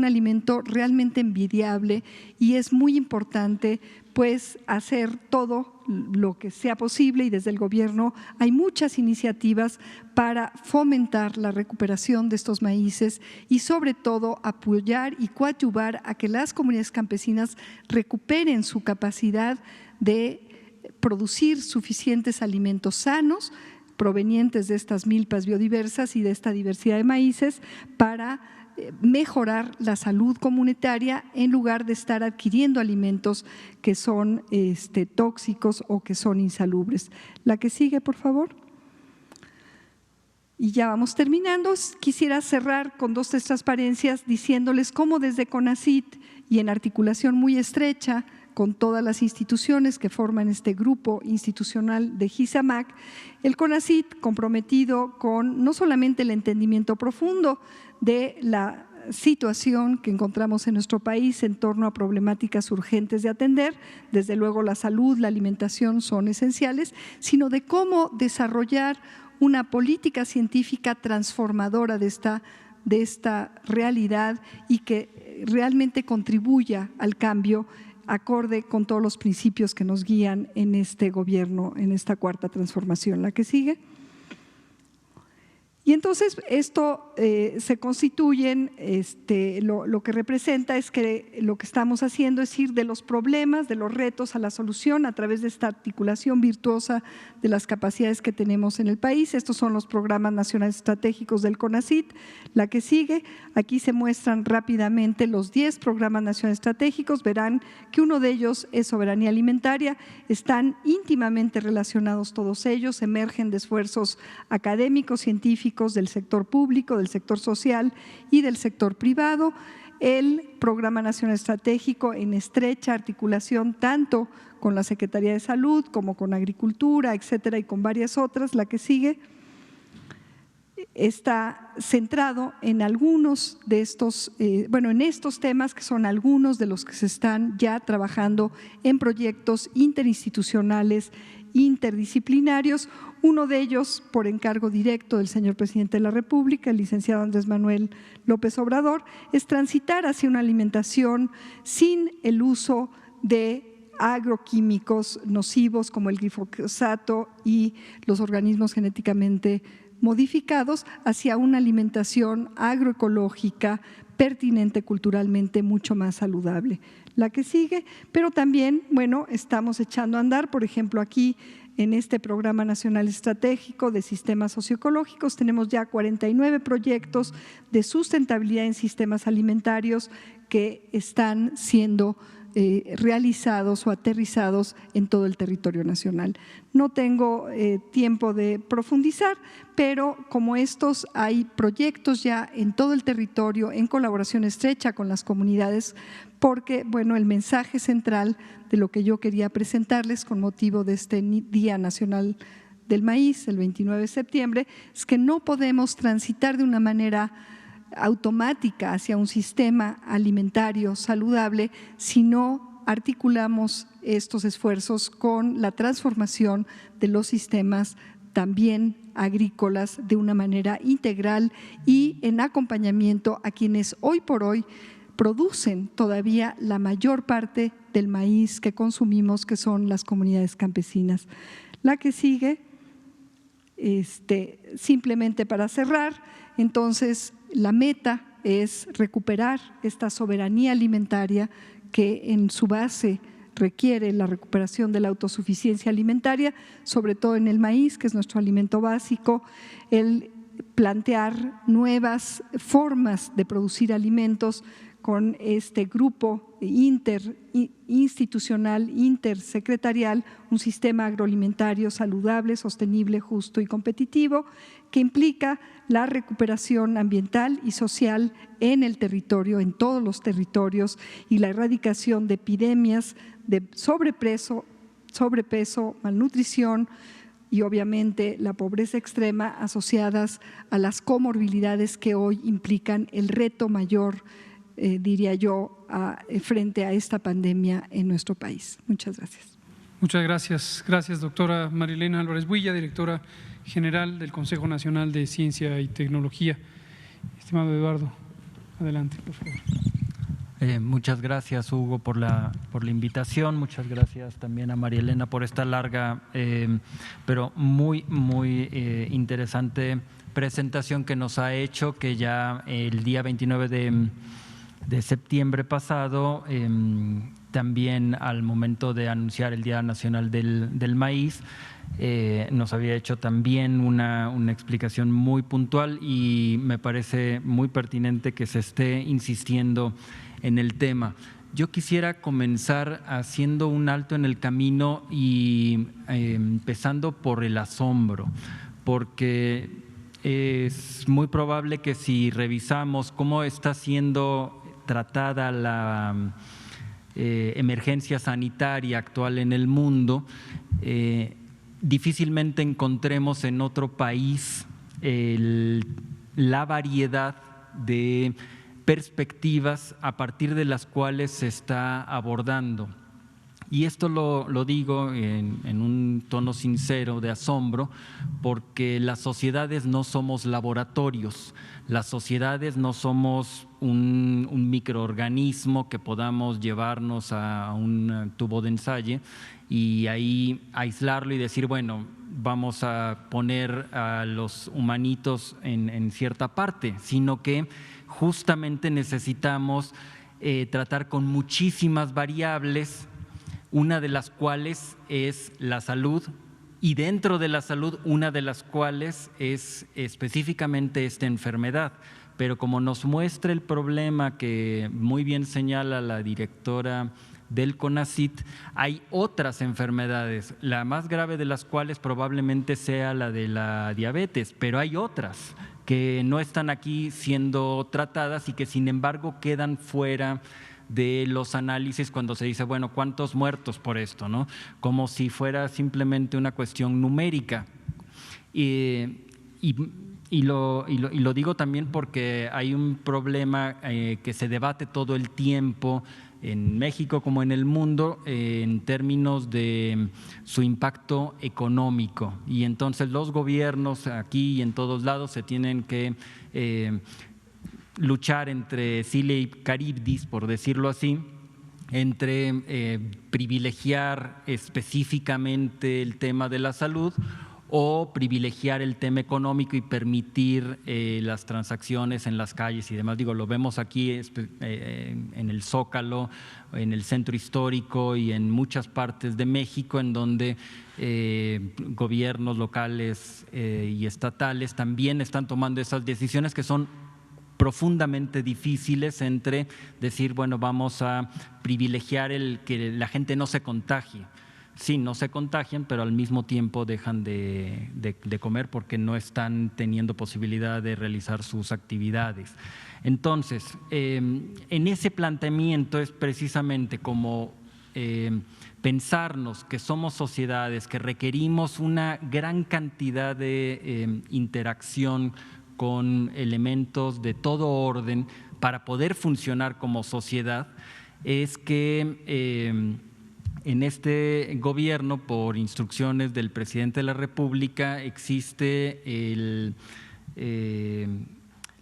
alimento realmente envidiable, y es muy importante pues hacer todo lo que sea posible, y desde el gobierno hay muchas iniciativas para fomentar la recuperación de estos maíces y sobre todo apoyar y coadyuvar a que las comunidades campesinas recuperen su capacidad de producir suficientes alimentos sanos provenientes de estas milpas biodiversas y de esta diversidad de maíces para mejorar la salud comunitaria en lugar de estar adquiriendo alimentos que son tóxicos o que son insalubres. La que sigue, por favor. Y ya vamos terminando. Quisiera cerrar con dos transparencias diciéndoles cómo desde CONACYT y en articulación muy estrecha con todas las instituciones que forman este grupo institucional de GISAMAC, el CONACYT comprometido con no solamente el entendimiento profundo de la situación que encontramos en nuestro país en torno a problemáticas urgentes de atender, desde luego la salud, la alimentación son esenciales, sino de cómo desarrollar una política científica transformadora de esta realidad y que realmente contribuya al cambio acorde con todos los principios que nos guían en este gobierno, en esta cuarta transformación. La que sigue. Y entonces esto se constituyen, lo que representa es que lo que estamos haciendo es ir de los problemas, de los retos a la solución a través de esta articulación virtuosa de las capacidades que tenemos en el país. Estos son los programas nacionales estratégicos del CONACYT. La que sigue, aquí se muestran rápidamente los 10 programas nacionales estratégicos. Verán que uno de ellos es soberanía alimentaria. Están íntimamente relacionados todos ellos, emergen de esfuerzos académicos, científicos, del sector público, del sector social y del sector privado. El Programa Nacional Estratégico en estrecha articulación tanto con la Secretaría de Salud como con Agricultura, etcétera, y con varias otras. La que sigue está centrado en algunos de estos, en estos temas que son algunos de los que se están ya trabajando en proyectos interinstitucionales, interdisciplinarios. Uno de ellos, por encargo directo del señor presidente de la República, el licenciado Andrés Manuel López Obrador, es transitar hacia una alimentación sin el uso de agroquímicos nocivos como el glifosato y los organismos genéticamente modificados, hacia una alimentación agroecológica pertinente culturalmente, mucho más saludable. La que sigue, pero también, estamos echando a andar, por ejemplo, aquí en este Programa Nacional Estratégico de Sistemas Socioecológicos tenemos ya 49 proyectos de sustentabilidad en sistemas alimentarios que están siendo realizados o aterrizados en todo el territorio nacional. No tengo tiempo de profundizar, pero como estos hay proyectos ya en todo el territorio en colaboración estrecha con las comunidades, porque el mensaje central de lo que yo quería presentarles con motivo de este Día Nacional del Maíz, el 29 de septiembre, es que no podemos transitar de una manera automática hacia un sistema alimentario saludable si no articulamos estos esfuerzos con la transformación de los sistemas también agrícolas de una manera integral y en acompañamiento a quienes hoy por hoy producen todavía la mayor parte del maíz que consumimos, que son las comunidades campesinas. La que sigue, simplemente para cerrar, entonces la meta es recuperar esta soberanía alimentaria que en su base requiere la recuperación de la autosuficiencia alimentaria, sobre todo en el maíz, que es nuestro alimento básico, el plantear nuevas formas de producir alimentos con este grupo interinstitucional, intersecretarial, un sistema agroalimentario saludable, sostenible, justo y competitivo, que implica la recuperación ambiental y social en el territorio, en todos los territorios, y la erradicación de epidemias de sobrepeso, malnutrición y obviamente la pobreza extrema asociadas a las comorbilidades que hoy implican el reto mayor, diría yo, frente a esta pandemia en nuestro país. Muchas gracias. Muchas gracias. Gracias, doctora Marilena Álvarez Builla, directora general del Consejo Nacional de Ciencia y Tecnología. Estimado Eduardo, adelante, por favor. Muchas gracias, Hugo, por la invitación. Muchas gracias también a María Elena por esta larga, pero muy interesante presentación que nos ha hecho, que ya el día 29 de septiembre pasado, también al momento de anunciar el Día Nacional del Maíz, nos había hecho también una explicación muy puntual, y me parece muy pertinente que se esté insistiendo en el tema. Yo quisiera comenzar haciendo un alto en el camino y empezando por el asombro, porque es muy probable que si revisamos cómo está siendo tratada la emergencia sanitaria actual en el mundo, difícilmente encontremos en otro país la variedad de perspectivas a partir de las cuales se está abordando. Y esto lo digo en un tono sincero de asombro, porque las sociedades no somos laboratorios, las sociedades no somos un microorganismo que podamos llevarnos a un tubo de ensayo y ahí aislarlo y decir, bueno, vamos a poner a los humanitos en cierta parte, sino que justamente necesitamos tratar con muchísimas variables, una de las cuales es la salud, y dentro de la salud una de las cuales es específicamente esta enfermedad. Pero como nos muestra el problema que muy bien señala la directora del CONACYT, hay otras enfermedades, la más grave de las cuales probablemente sea la de la diabetes, pero hay otras que no están aquí siendo tratadas y que sin embargo quedan fuera de los análisis cuando se dice, bueno, ¿cuántos muertos por esto?, ¿no? Como si fuera simplemente una cuestión numérica. Y lo digo también porque hay un problema que se debate todo el tiempo en México como en el mundo en términos de su impacto económico, y entonces los gobiernos aquí y en todos lados se tienen que luchar entre Scilla y Caribdis, por decirlo así, entre privilegiar específicamente el tema de la salud o privilegiar el tema económico y permitir las transacciones en las calles y demás. Digo, lo vemos aquí en el Zócalo, en el centro histórico y en muchas partes de México, en donde gobiernos locales y estatales también están tomando esas decisiones que son profundamente difíciles, entre decir, bueno, vamos a privilegiar el que la gente no se contagie. Sí, no se contagian, pero al mismo tiempo dejan de comer porque no están teniendo posibilidad de realizar sus actividades. Entonces, en ese planteamiento es precisamente como pensarnos que somos sociedades, que requerimos una gran cantidad de interacción con elementos de todo orden para poder funcionar como sociedad, es que en este gobierno, por instrucciones del presidente de la República, existe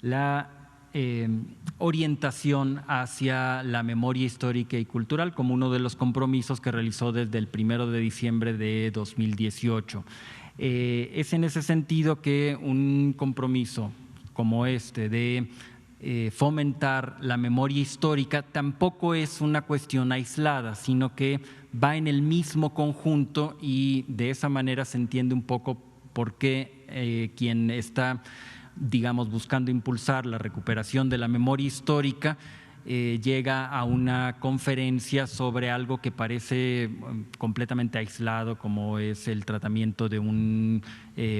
la orientación hacia la memoria histórica y cultural como uno de los compromisos que realizó desde el 1 de diciembre de 2018. Es en ese sentido que un compromiso como este de fomentar la memoria histórica tampoco es una cuestión aislada, sino que va en el mismo conjunto, y de esa manera se entiende un poco por qué quien está, digamos, buscando impulsar la recuperación de la memoria histórica llega a una conferencia sobre algo que parece completamente aislado, como es el tratamiento de un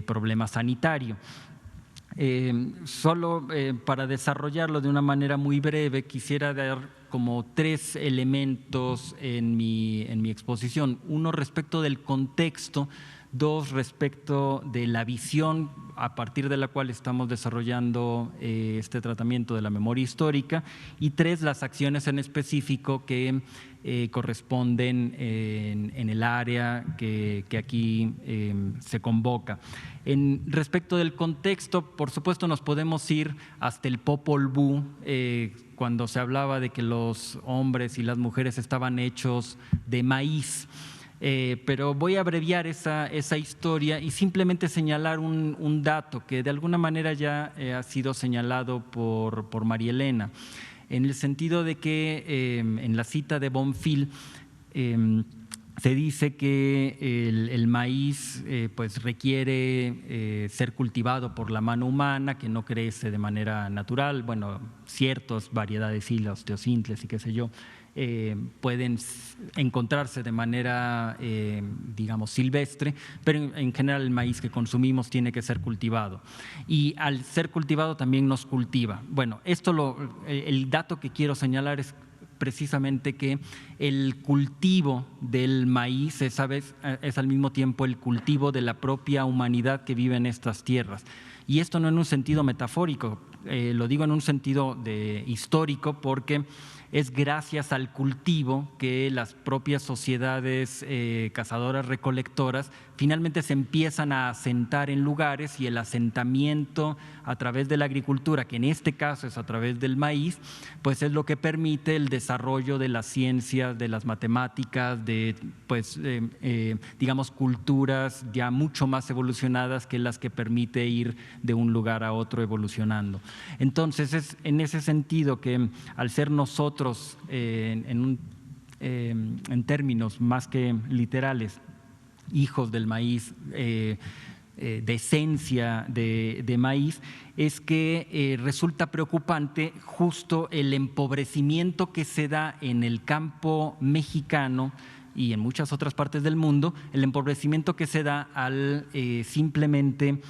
problema sanitario. Solo para desarrollarlo de una manera muy breve, quisiera dar como 3 elementos en mi exposición. Uno respecto del contexto, 2 respecto de la visión a partir de la cual estamos desarrollando este tratamiento de la memoria histórica, y 3 las acciones en específico que corresponden en el área que aquí se convoca. Respecto del contexto, por supuesto nos podemos ir hasta el Popol Vuh, cuando se hablaba de que los hombres y las mujeres estaban hechos de maíz. Pero voy a abreviar esa historia y simplemente señalar un dato que de alguna manera ya ha sido señalado por María Elena, en el sentido de que en la cita de Bonfil se dice que el maíz pues requiere ser cultivado por la mano humana, que no crece de manera natural. Bueno, ciertas variedades, hilos, teocintles y qué sé yo, pueden encontrarse de manera, digamos, silvestre, pero en general el maíz que consumimos tiene que ser cultivado. Y al ser cultivado también nos cultiva. Bueno, el dato que quiero señalar es precisamente que el cultivo del maíz es al mismo tiempo el cultivo de la propia humanidad que vive en estas tierras. Y esto no en un sentido metafórico, lo digo en un sentido histórico, porque es gracias al cultivo que las propias sociedades cazadoras recolectoras finalmente se empiezan a asentar en lugares, y el asentamiento a través de la agricultura, que en este caso es a través del maíz, pues es lo que permite el desarrollo de las ciencias, de las matemáticas, de digamos culturas ya mucho más evolucionadas que las que permite ir de un lugar a otro evolucionando. Entonces es en ese sentido que al ser nosotros en términos más que literales hijos del maíz, de esencia de maíz, es que resulta preocupante justo el empobrecimiento que se da en el campo mexicano y en muchas otras partes del mundo, el empobrecimiento que se da al simplemente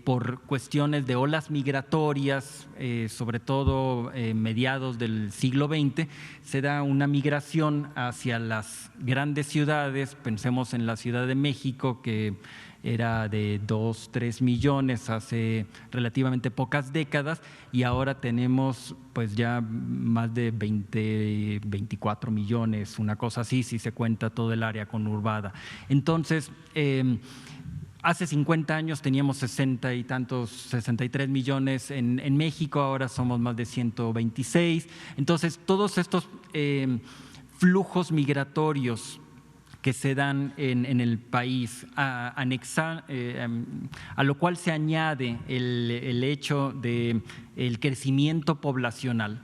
por cuestiones de olas migratorias, sobre todo mediados del siglo XX, se da una migración hacia las grandes ciudades. Pensemos en la Ciudad de México, que era de 2, 3 millones hace relativamente pocas décadas, y ahora tenemos pues ya más de 20, 24 millones, una cosa así, si se cuenta todo el área conurbada. Entonces, hace 50 años teníamos 63 millones en México, ahora somos más de 126. Entonces, todos estos flujos migratorios que se dan en el país, a lo cual se añade el hecho del crecimiento poblacional,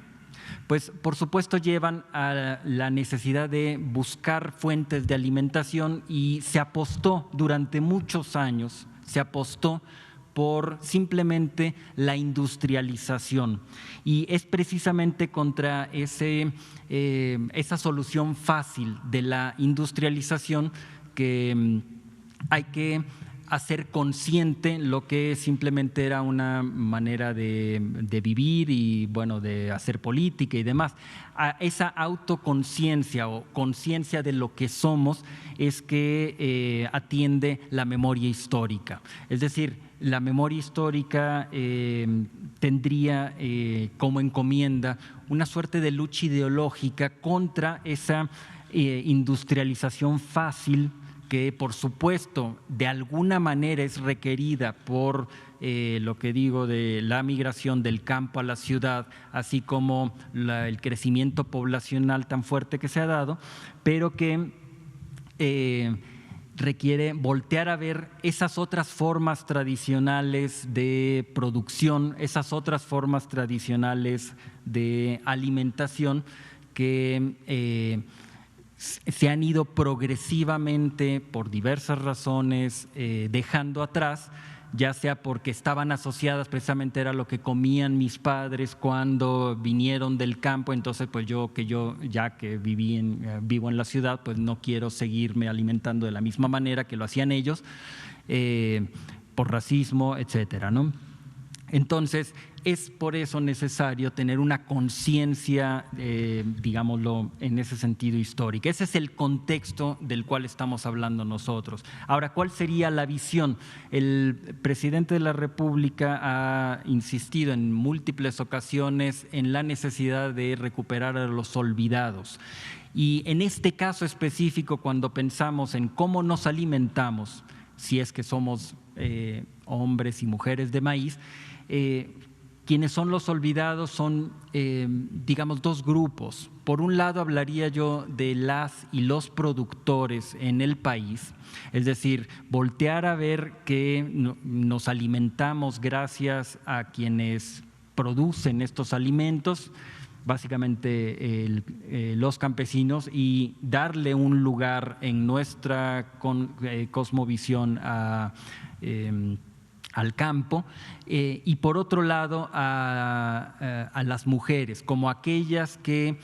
pues por supuesto llevan a la necesidad de buscar fuentes de alimentación, y se apostó durante muchos años, por simplemente la industrialización, y es precisamente contra esa solución fácil de la industrialización que hay que hacer consciente lo que simplemente era una manera de vivir y bueno, de hacer política y demás. A esa autoconciencia o conciencia de lo que somos es que atiende la memoria histórica. Es decir, la memoria histórica tendría como encomienda una suerte de lucha ideológica contra esa industrialización fácil que, por supuesto, de alguna manera es requerida por lo que digo de la migración del campo a la ciudad, así como el crecimiento poblacional tan fuerte que se ha dado, pero que requiere voltear a ver esas otras formas tradicionales de producción, esas otras formas tradicionales de alimentación que se han ido progresivamente, por diversas razones, dejando atrás, ya sea porque estaban asociadas, precisamente era lo que comían mis padres cuando vinieron del campo, entonces pues yo ya que vivo en la ciudad, pues no quiero seguirme alimentando de la misma manera que lo hacían ellos, por racismo, etcétera, ¿no? Entonces, es por eso necesario tener una conciencia, digámoslo, en ese sentido histórica. Ese es el contexto del cual estamos hablando nosotros. Ahora, ¿cuál sería la visión? El presidente de la República ha insistido en múltiples ocasiones en la necesidad de recuperar a los olvidados. Y en este caso específico, cuando pensamos en cómo nos alimentamos, si es que somos hombres y mujeres de maíz, quienes son los olvidados son, digamos, dos grupos. Por un lado, hablaría yo de las y los productores en el país, es decir, voltear a ver que nos alimentamos gracias a quienes producen estos alimentos, básicamente los campesinos, y darle un lugar en nuestra cosmovisión al campo, y por otro lado a las mujeres, como aquellas que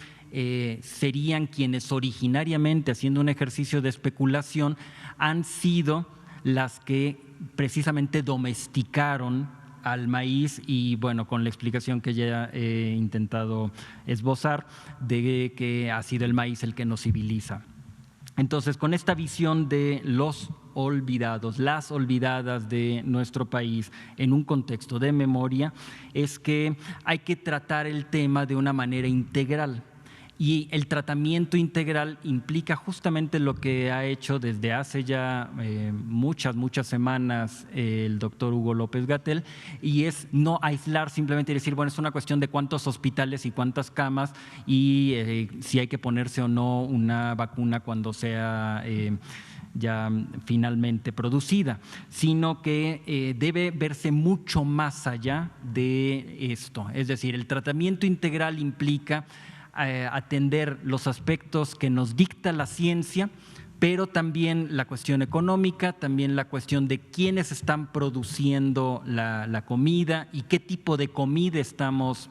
serían quienes originariamente, haciendo un ejercicio de especulación, han sido las que precisamente domesticaron al maíz, y bueno, con la explicación que ya he intentado esbozar de que ha sido el maíz el que nos civiliza. Entonces, con esta visión de los olvidados, las olvidadas de nuestro país en un contexto de memoria, es que hay que tratar el tema de una manera integral. Y el tratamiento integral implica justamente lo que ha hecho desde hace ya muchas semanas el doctor Hugo López-Gatell, y es no aislar simplemente y decir, bueno, es una cuestión de cuántos hospitales y cuántas camas y si hay que ponerse o no una vacuna cuando sea ya finalmente producida, sino que debe verse mucho más allá de esto. Es decir, el tratamiento integral implica atender los aspectos que nos dicta la ciencia, pero también la cuestión económica, también la cuestión de quiénes están produciendo la comida y qué tipo de comida estamos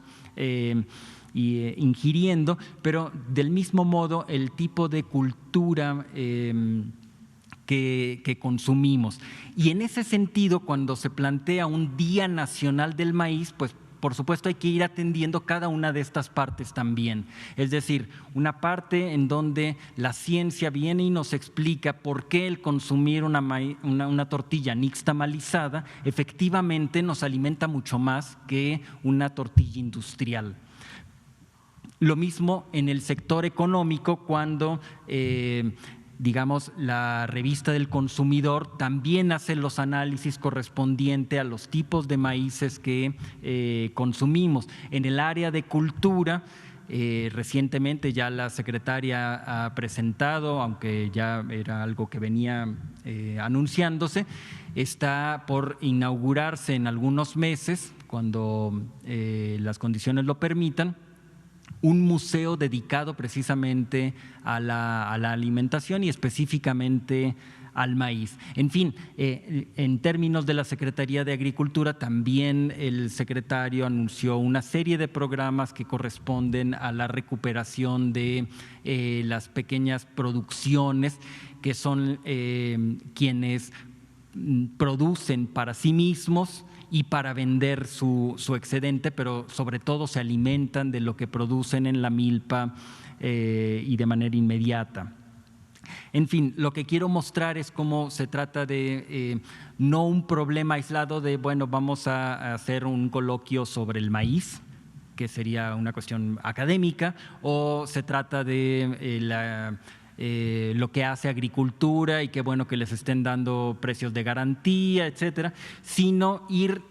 ingiriendo, pero del mismo modo el tipo de cultura que consumimos. Y en ese sentido, cuando se plantea un Día Nacional del Maíz, pues por supuesto hay que ir atendiendo cada una de estas partes también. Es decir, una parte en donde la ciencia viene y nos explica por qué el consumir una tortilla nixtamalizada efectivamente nos alimenta mucho más que una tortilla industrial. Lo mismo en el sector económico, cuando digamos, la revista del consumidor también hace los análisis correspondientes a los tipos de maíces que consumimos. En el área de cultura, recientemente ya la secretaria ha presentado, aunque ya era algo que venía anunciándose, está por inaugurarse en algunos meses, cuando las condiciones lo permitan, un museo dedicado precisamente a la alimentación y específicamente al maíz. En fin, en términos de la Secretaría de Agricultura, también el secretario anunció una serie de programas que corresponden a la recuperación de las pequeñas producciones, que son quienes producen para sí mismos y para vender su excedente, pero sobre todo se alimentan de lo que producen en la milpa y de manera inmediata. En fin, lo que quiero mostrar es cómo se trata de no un problema aislado de, bueno, vamos a hacer un coloquio sobre el maíz, que sería una cuestión académica, o se trata de lo que hace agricultura y qué bueno que les estén dando precios de garantía, etcétera, sino ir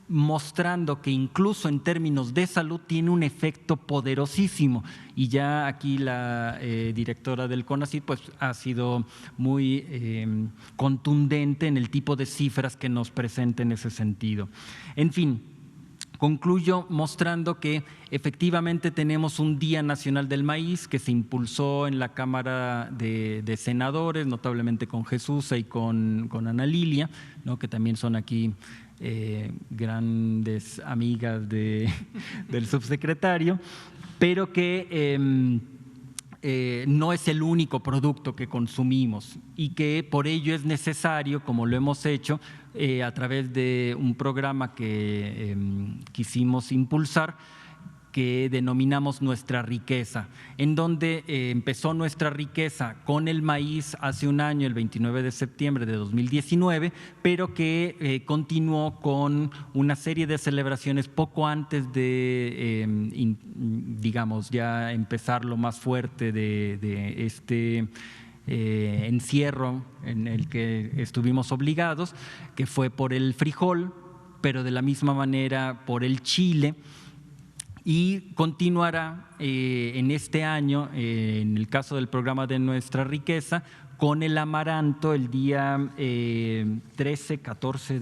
mostrando que incluso en términos de salud tiene un efecto poderosísimo. Y ya aquí la directora del CONACYT pues, ha sido muy contundente en el tipo de cifras que nos presenta en ese sentido. En fin, concluyo mostrando que efectivamente tenemos un Día Nacional del Maíz que se impulsó en la Cámara de Senadores, notablemente con Jesús y con Ana Lilia, ¿no? Que también son aquí grandes amigas del subsecretario, pero que no es el único producto que consumimos y que por ello es necesario, como lo hemos hecho, a través de un programa que quisimos impulsar, que denominamos Nuestra Riqueza, en donde empezó nuestra riqueza con el maíz hace un año, el 29 de septiembre de 2019, pero que continuó con una serie de celebraciones poco antes de, digamos, ya empezar lo más fuerte de este encierro en el que estuvimos obligados, que fue por el frijol, pero de la misma manera por el chile. Y continuará en este año, en el caso del programa de Nuestra Riqueza, con el amaranto el día 13, 14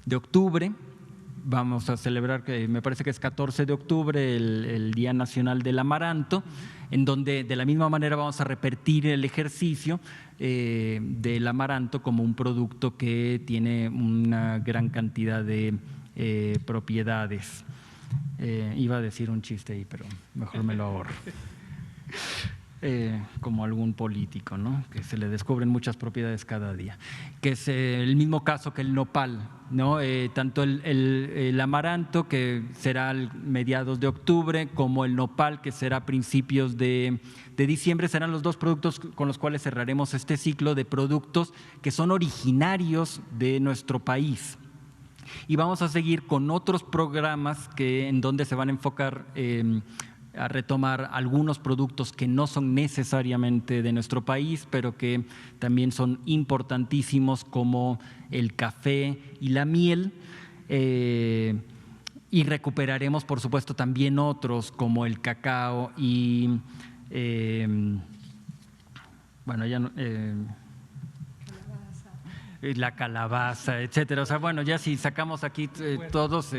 de octubre. Vamos a celebrar, me parece que es 14 de octubre, el Día Nacional del Amaranto, en donde de la misma manera vamos a repetir el ejercicio del amaranto como un producto que tiene una gran cantidad de propiedades. Iba a decir un chiste ahí, pero mejor me lo ahorro. Como algún político, ¿no? Que se le descubren muchas propiedades cada día, que es el mismo caso que el nopal, ¿no? Tanto el amaranto, que será a mediados de octubre, como el nopal, que será a principios de diciembre, serán los dos productos con los cuales cerraremos este ciclo de productos que son originarios de nuestro país. Y vamos a seguir con otros programas en donde se van a enfocar a retomar algunos productos que no son necesariamente de nuestro país, pero que también son importantísimos, como el café y la miel. Y recuperaremos, por supuesto, también otros como el cacao y, bueno, ya no… la calabaza, etcétera. O sea, bueno, ya si sacamos aquí todos,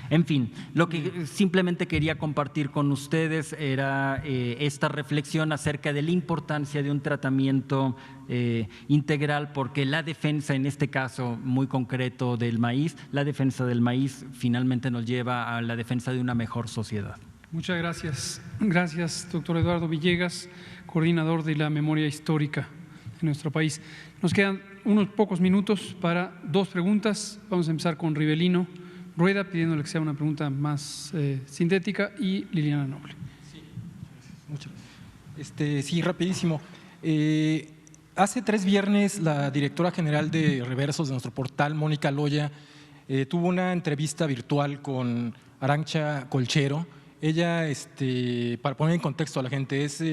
en fin, lo que simplemente quería compartir con ustedes era esta reflexión acerca de la importancia de un tratamiento integral, porque la defensa, en este caso muy concreto del maíz, la defensa del maíz finalmente nos lleva a la defensa de una mejor sociedad. Muchas gracias. Gracias, doctor Eduardo Villegas, coordinador de la memoria histórica en nuestro país. Nos quedan unos pocos minutos para dos preguntas. Vamos a empezar con Rivelino Rueda, pidiéndole que sea una pregunta más sintética, y Liliana Noble. Sí, muchas gracias. Sí, rapidísimo. Hace 3 viernes la directora general de Reversos de nuestro portal, Mónica Loya, tuvo una entrevista virtual con Arantxa Colchero. Ella, para poner en contexto a la gente, es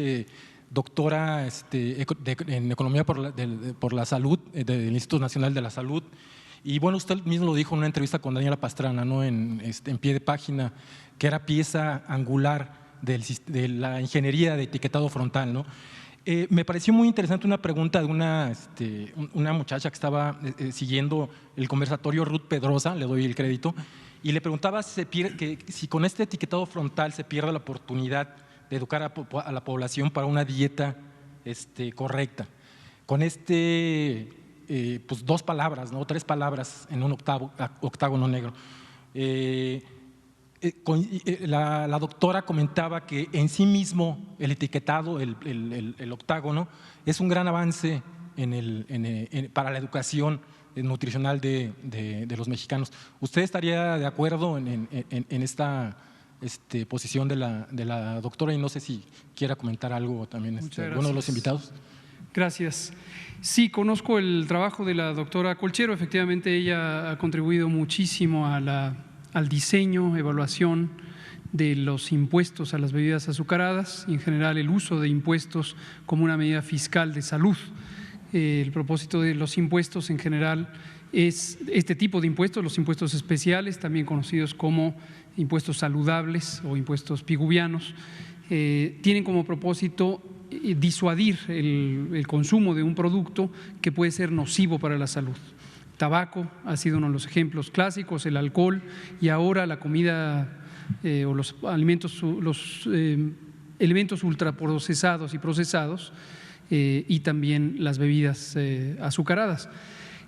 doctora en Economía por la Salud, del Instituto Nacional de la Salud. Y bueno, usted mismo lo dijo en una entrevista con Daniela Pastrana, ¿no? en pie de página, que era pieza angular de la ingeniería de etiquetado frontal, ¿no? Me pareció muy interesante una pregunta de una muchacha que estaba siguiendo el conversatorio, Ruth Pedrosa, le doy el crédito, y le preguntaba si con este etiquetado frontal se pierde la oportunidad de educar a la población para una dieta correcta. Con pues 2 palabras, ¿no? 3 palabras en un octágono negro. La doctora comentaba que en sí mismo el etiquetado, el octágono, es un gran avance para la educación nutricional de los mexicanos. ¿Usted estaría de acuerdo en esta posición de la doctora? Y no sé si quiera comentar algo también alguno de los invitados. Gracias. Sí, conozco el trabajo de la doctora Colchero. Efectivamente, ella ha contribuido muchísimo al diseño, evaluación de los impuestos a las bebidas azucaradas y en general el uso de impuestos como una medida fiscal de salud. El propósito de los impuestos en general es este tipo de impuestos, los impuestos especiales, también conocidos como impuestos saludables o impuestos piguvianos, tienen como propósito disuadir el consumo de un producto que puede ser nocivo para la salud. Tabaco ha sido uno de los ejemplos clásicos, el alcohol y ahora la comida o los alimentos, los elementos ultraprocesados y procesados y también las bebidas azucaradas.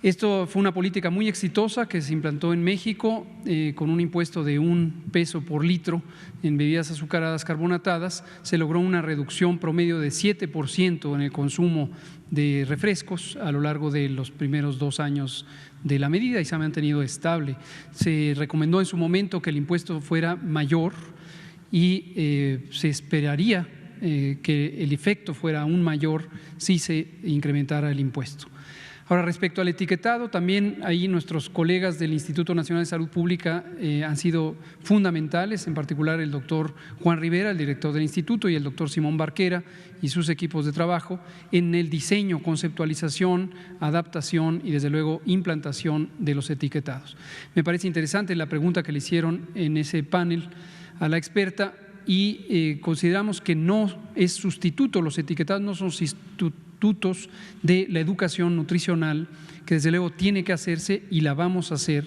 Esto fue una política muy exitosa que se implantó en México con un impuesto de 1 peso por litro en bebidas azucaradas carbonatadas. Se logró una reducción promedio de 7% en el consumo de refrescos a lo largo de los primeros 2 años de la medida y se ha mantenido estable. Se recomendó en su momento que el impuesto fuera mayor y se esperaría que el efecto fuera aún mayor si se incrementara el impuesto. Ahora, respecto al etiquetado, también ahí nuestros colegas del Instituto Nacional de Salud Pública han sido fundamentales, en particular el doctor Juan Rivera, el director del instituto, y el doctor Simón Barquera y sus equipos de trabajo en el diseño, conceptualización, adaptación y desde luego implantación de los etiquetados. Me parece interesante la pregunta que le hicieron en ese panel a la experta y consideramos que no es sustituto, los etiquetados no son sustitutos de la educación nutricional, que desde luego tiene que hacerse y la vamos a hacer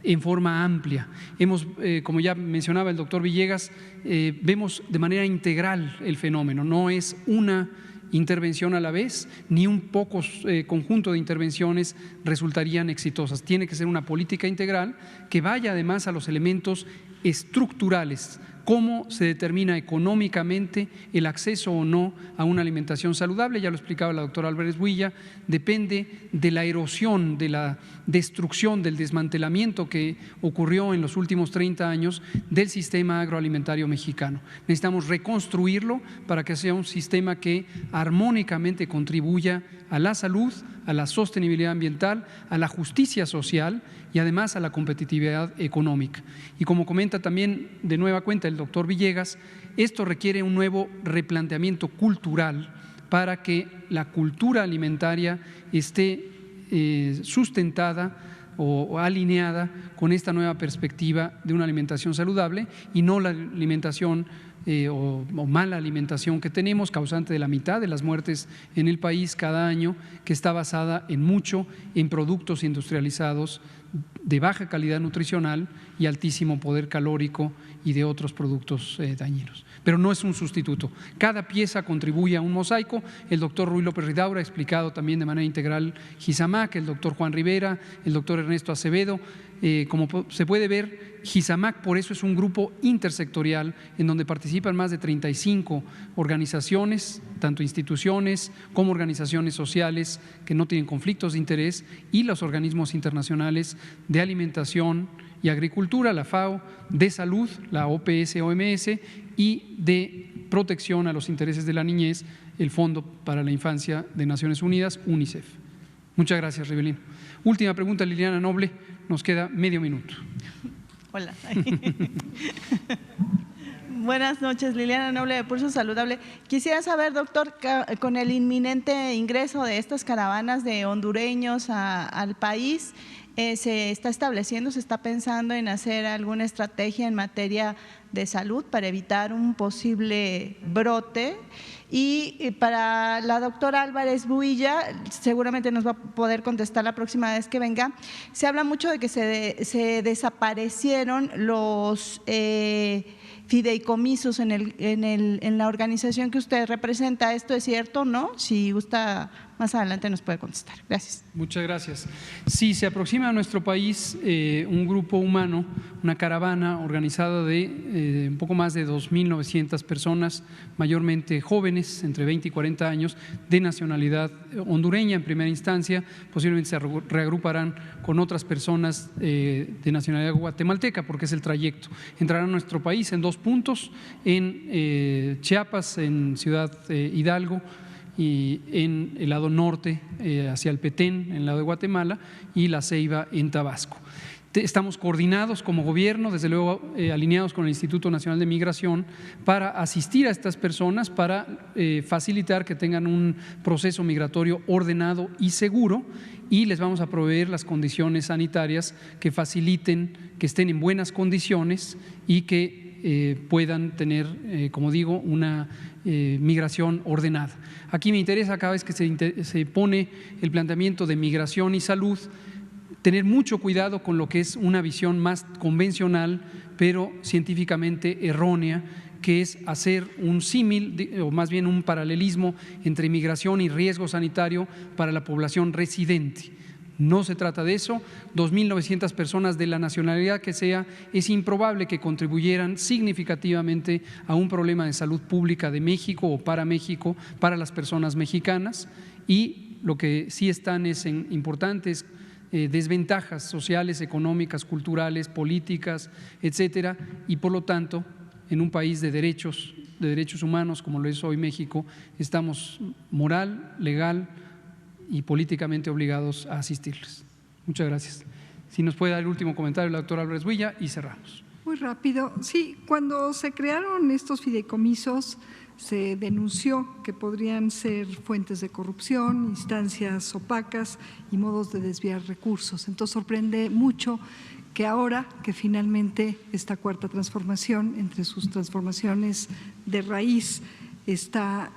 en forma amplia. Hemos, como ya mencionaba el doctor Villegas, vemos de manera integral el fenómeno, no es una intervención a la vez, ni un poco conjunto de intervenciones resultarían exitosas. Tiene que ser una política integral que vaya además a los elementos estructurales, cómo se determina económicamente el acceso o no a una alimentación saludable. Ya lo explicaba la doctora Álvarez Builla, depende de la erosión, de la destrucción, del desmantelamiento que ocurrió en los últimos 30 años del sistema agroalimentario mexicano. Necesitamos reconstruirlo para que sea un sistema que armónicamente contribuya a la salud, a la sostenibilidad ambiental, a la justicia social y además a la competitividad económica. Y como comenta también de nueva cuenta el doctor Villegas, esto requiere un nuevo replanteamiento cultural para que la cultura alimentaria esté sustentada o alineada con esta nueva perspectiva de una alimentación saludable y no la alimentación o mala alimentación que tenemos, causante de la mitad de las muertes en el país cada año, que está basada en mucho en productos industrializados de baja calidad nutricional y altísimo poder calórico y de otros productos dañinos. Pero no es un sustituto. Cada pieza contribuye a un mosaico. El doctor Ruy López Ridaura ha explicado también de manera integral Gisamac, el doctor Juan Rivera, el doctor Ernesto Acevedo. Como se puede ver, Gisamac por eso es un grupo intersectorial en donde participan más de 35 organizaciones, tanto instituciones como organizaciones sociales que no tienen conflictos de interés y los organismos internacionales de alimentación y agricultura, la FAO, de salud, la OPS-OMS y de protección a los intereses de la niñez, el Fondo para la Infancia de Naciones Unidas, UNICEF. Muchas gracias, Rivelino. Última pregunta, Liliana Noble, nos queda medio minuto. Hola. Buenas noches, Liliana Noble de Pulso Saludable. Quisiera saber, doctor, con el inminente ingreso de estas caravanas de hondureños al país, ¿se está estableciendo, se está pensando en hacer alguna estrategia en materia de salud para evitar un posible brote? Y para la doctora Álvarez Builla, seguramente nos va a poder contestar la próxima vez que venga, se habla mucho de que se desaparecieron los fideicomisos en la organización que usted representa. ¿Esto es cierto o no? Si gusta, más adelante nos puede contestar. Gracias. Muchas gracias. Sí, se aproxima a nuestro país un grupo humano, una caravana organizada de un poco más de 2.900 personas, mayormente jóvenes, entre 20 y 40 años, de nacionalidad hondureña en primera instancia, posiblemente se reagruparán con otras personas de nacionalidad guatemalteca, porque es el trayecto. Entrarán a nuestro país en 2 puntos, en Chiapas, en Ciudad Hidalgo, y en el lado norte hacia el Petén, en el lado de Guatemala, y La Ceiba en Tabasco. Estamos coordinados como gobierno, desde luego alineados con el Instituto Nacional de Migración, para asistir a estas personas, para facilitar que tengan un proceso migratorio ordenado y seguro, y les vamos a proveer las condiciones sanitarias que faciliten que estén en buenas condiciones y que puedan tener, como digo, una migración ordenada. Aquí me interesa, cada vez que se pone el planteamiento de migración y salud, tener mucho cuidado con lo que es una visión más convencional, pero científicamente errónea, que es hacer un símil, o más bien un paralelismo entre migración y riesgo sanitario para la población residente. No se trata de eso. 2.900 personas de la nacionalidad que sea, es improbable que contribuyeran significativamente a un problema de salud pública de México o para México, para las personas mexicanas, y lo que sí están es en importantes desventajas sociales, económicas, culturales, políticas, etcétera, y por lo tanto, en un país de derechos humanos como lo es hoy México, estamos moral, legal y políticamente obligados a asistirles. Muchas gracias. Si nos puede dar el último comentario el doctor Álvarez Huilla y cerramos. Muy rápido. Sí, cuando se crearon estos fideicomisos, se denunció que podrían ser fuentes de corrupción, instancias opacas y modos de desviar recursos. Entonces sorprende mucho que ahora que finalmente esta cuarta transformación, entre sus transformaciones de raíz, está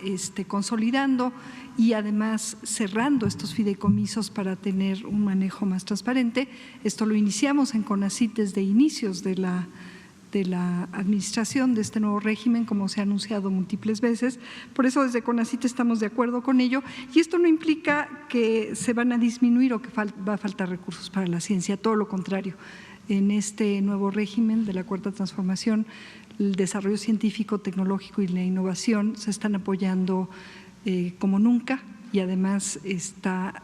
consolidando y además cerrando estos fideicomisos para tener un manejo más transparente. Esto lo iniciamos en CONACYT desde inicios de la administración de este nuevo régimen, como se ha anunciado múltiples veces. Por eso desde CONACYT estamos de acuerdo con ello, y esto no implica que se van a disminuir o que va a faltar recursos para la ciencia, todo lo contrario. En este nuevo régimen de la cuarta transformación, el desarrollo científico, tecnológico y la innovación se están apoyando como nunca, y además está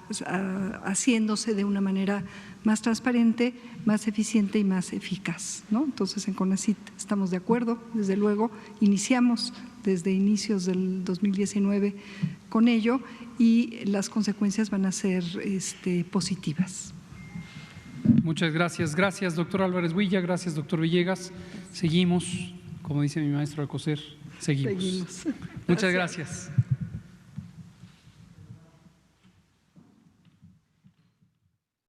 haciéndose de una manera más transparente, más eficiente y más eficaz, ¿no? Entonces en CONACYT estamos de acuerdo, desde luego, iniciamos desde inicios del 2019 con ello, y las consecuencias van a ser positivas. Muchas gracias. Gracias, doctor Álvarez Huilla. Gracias, doctor Villegas. Seguimos, como dice mi maestro Alcocer, seguimos. Muchas gracias.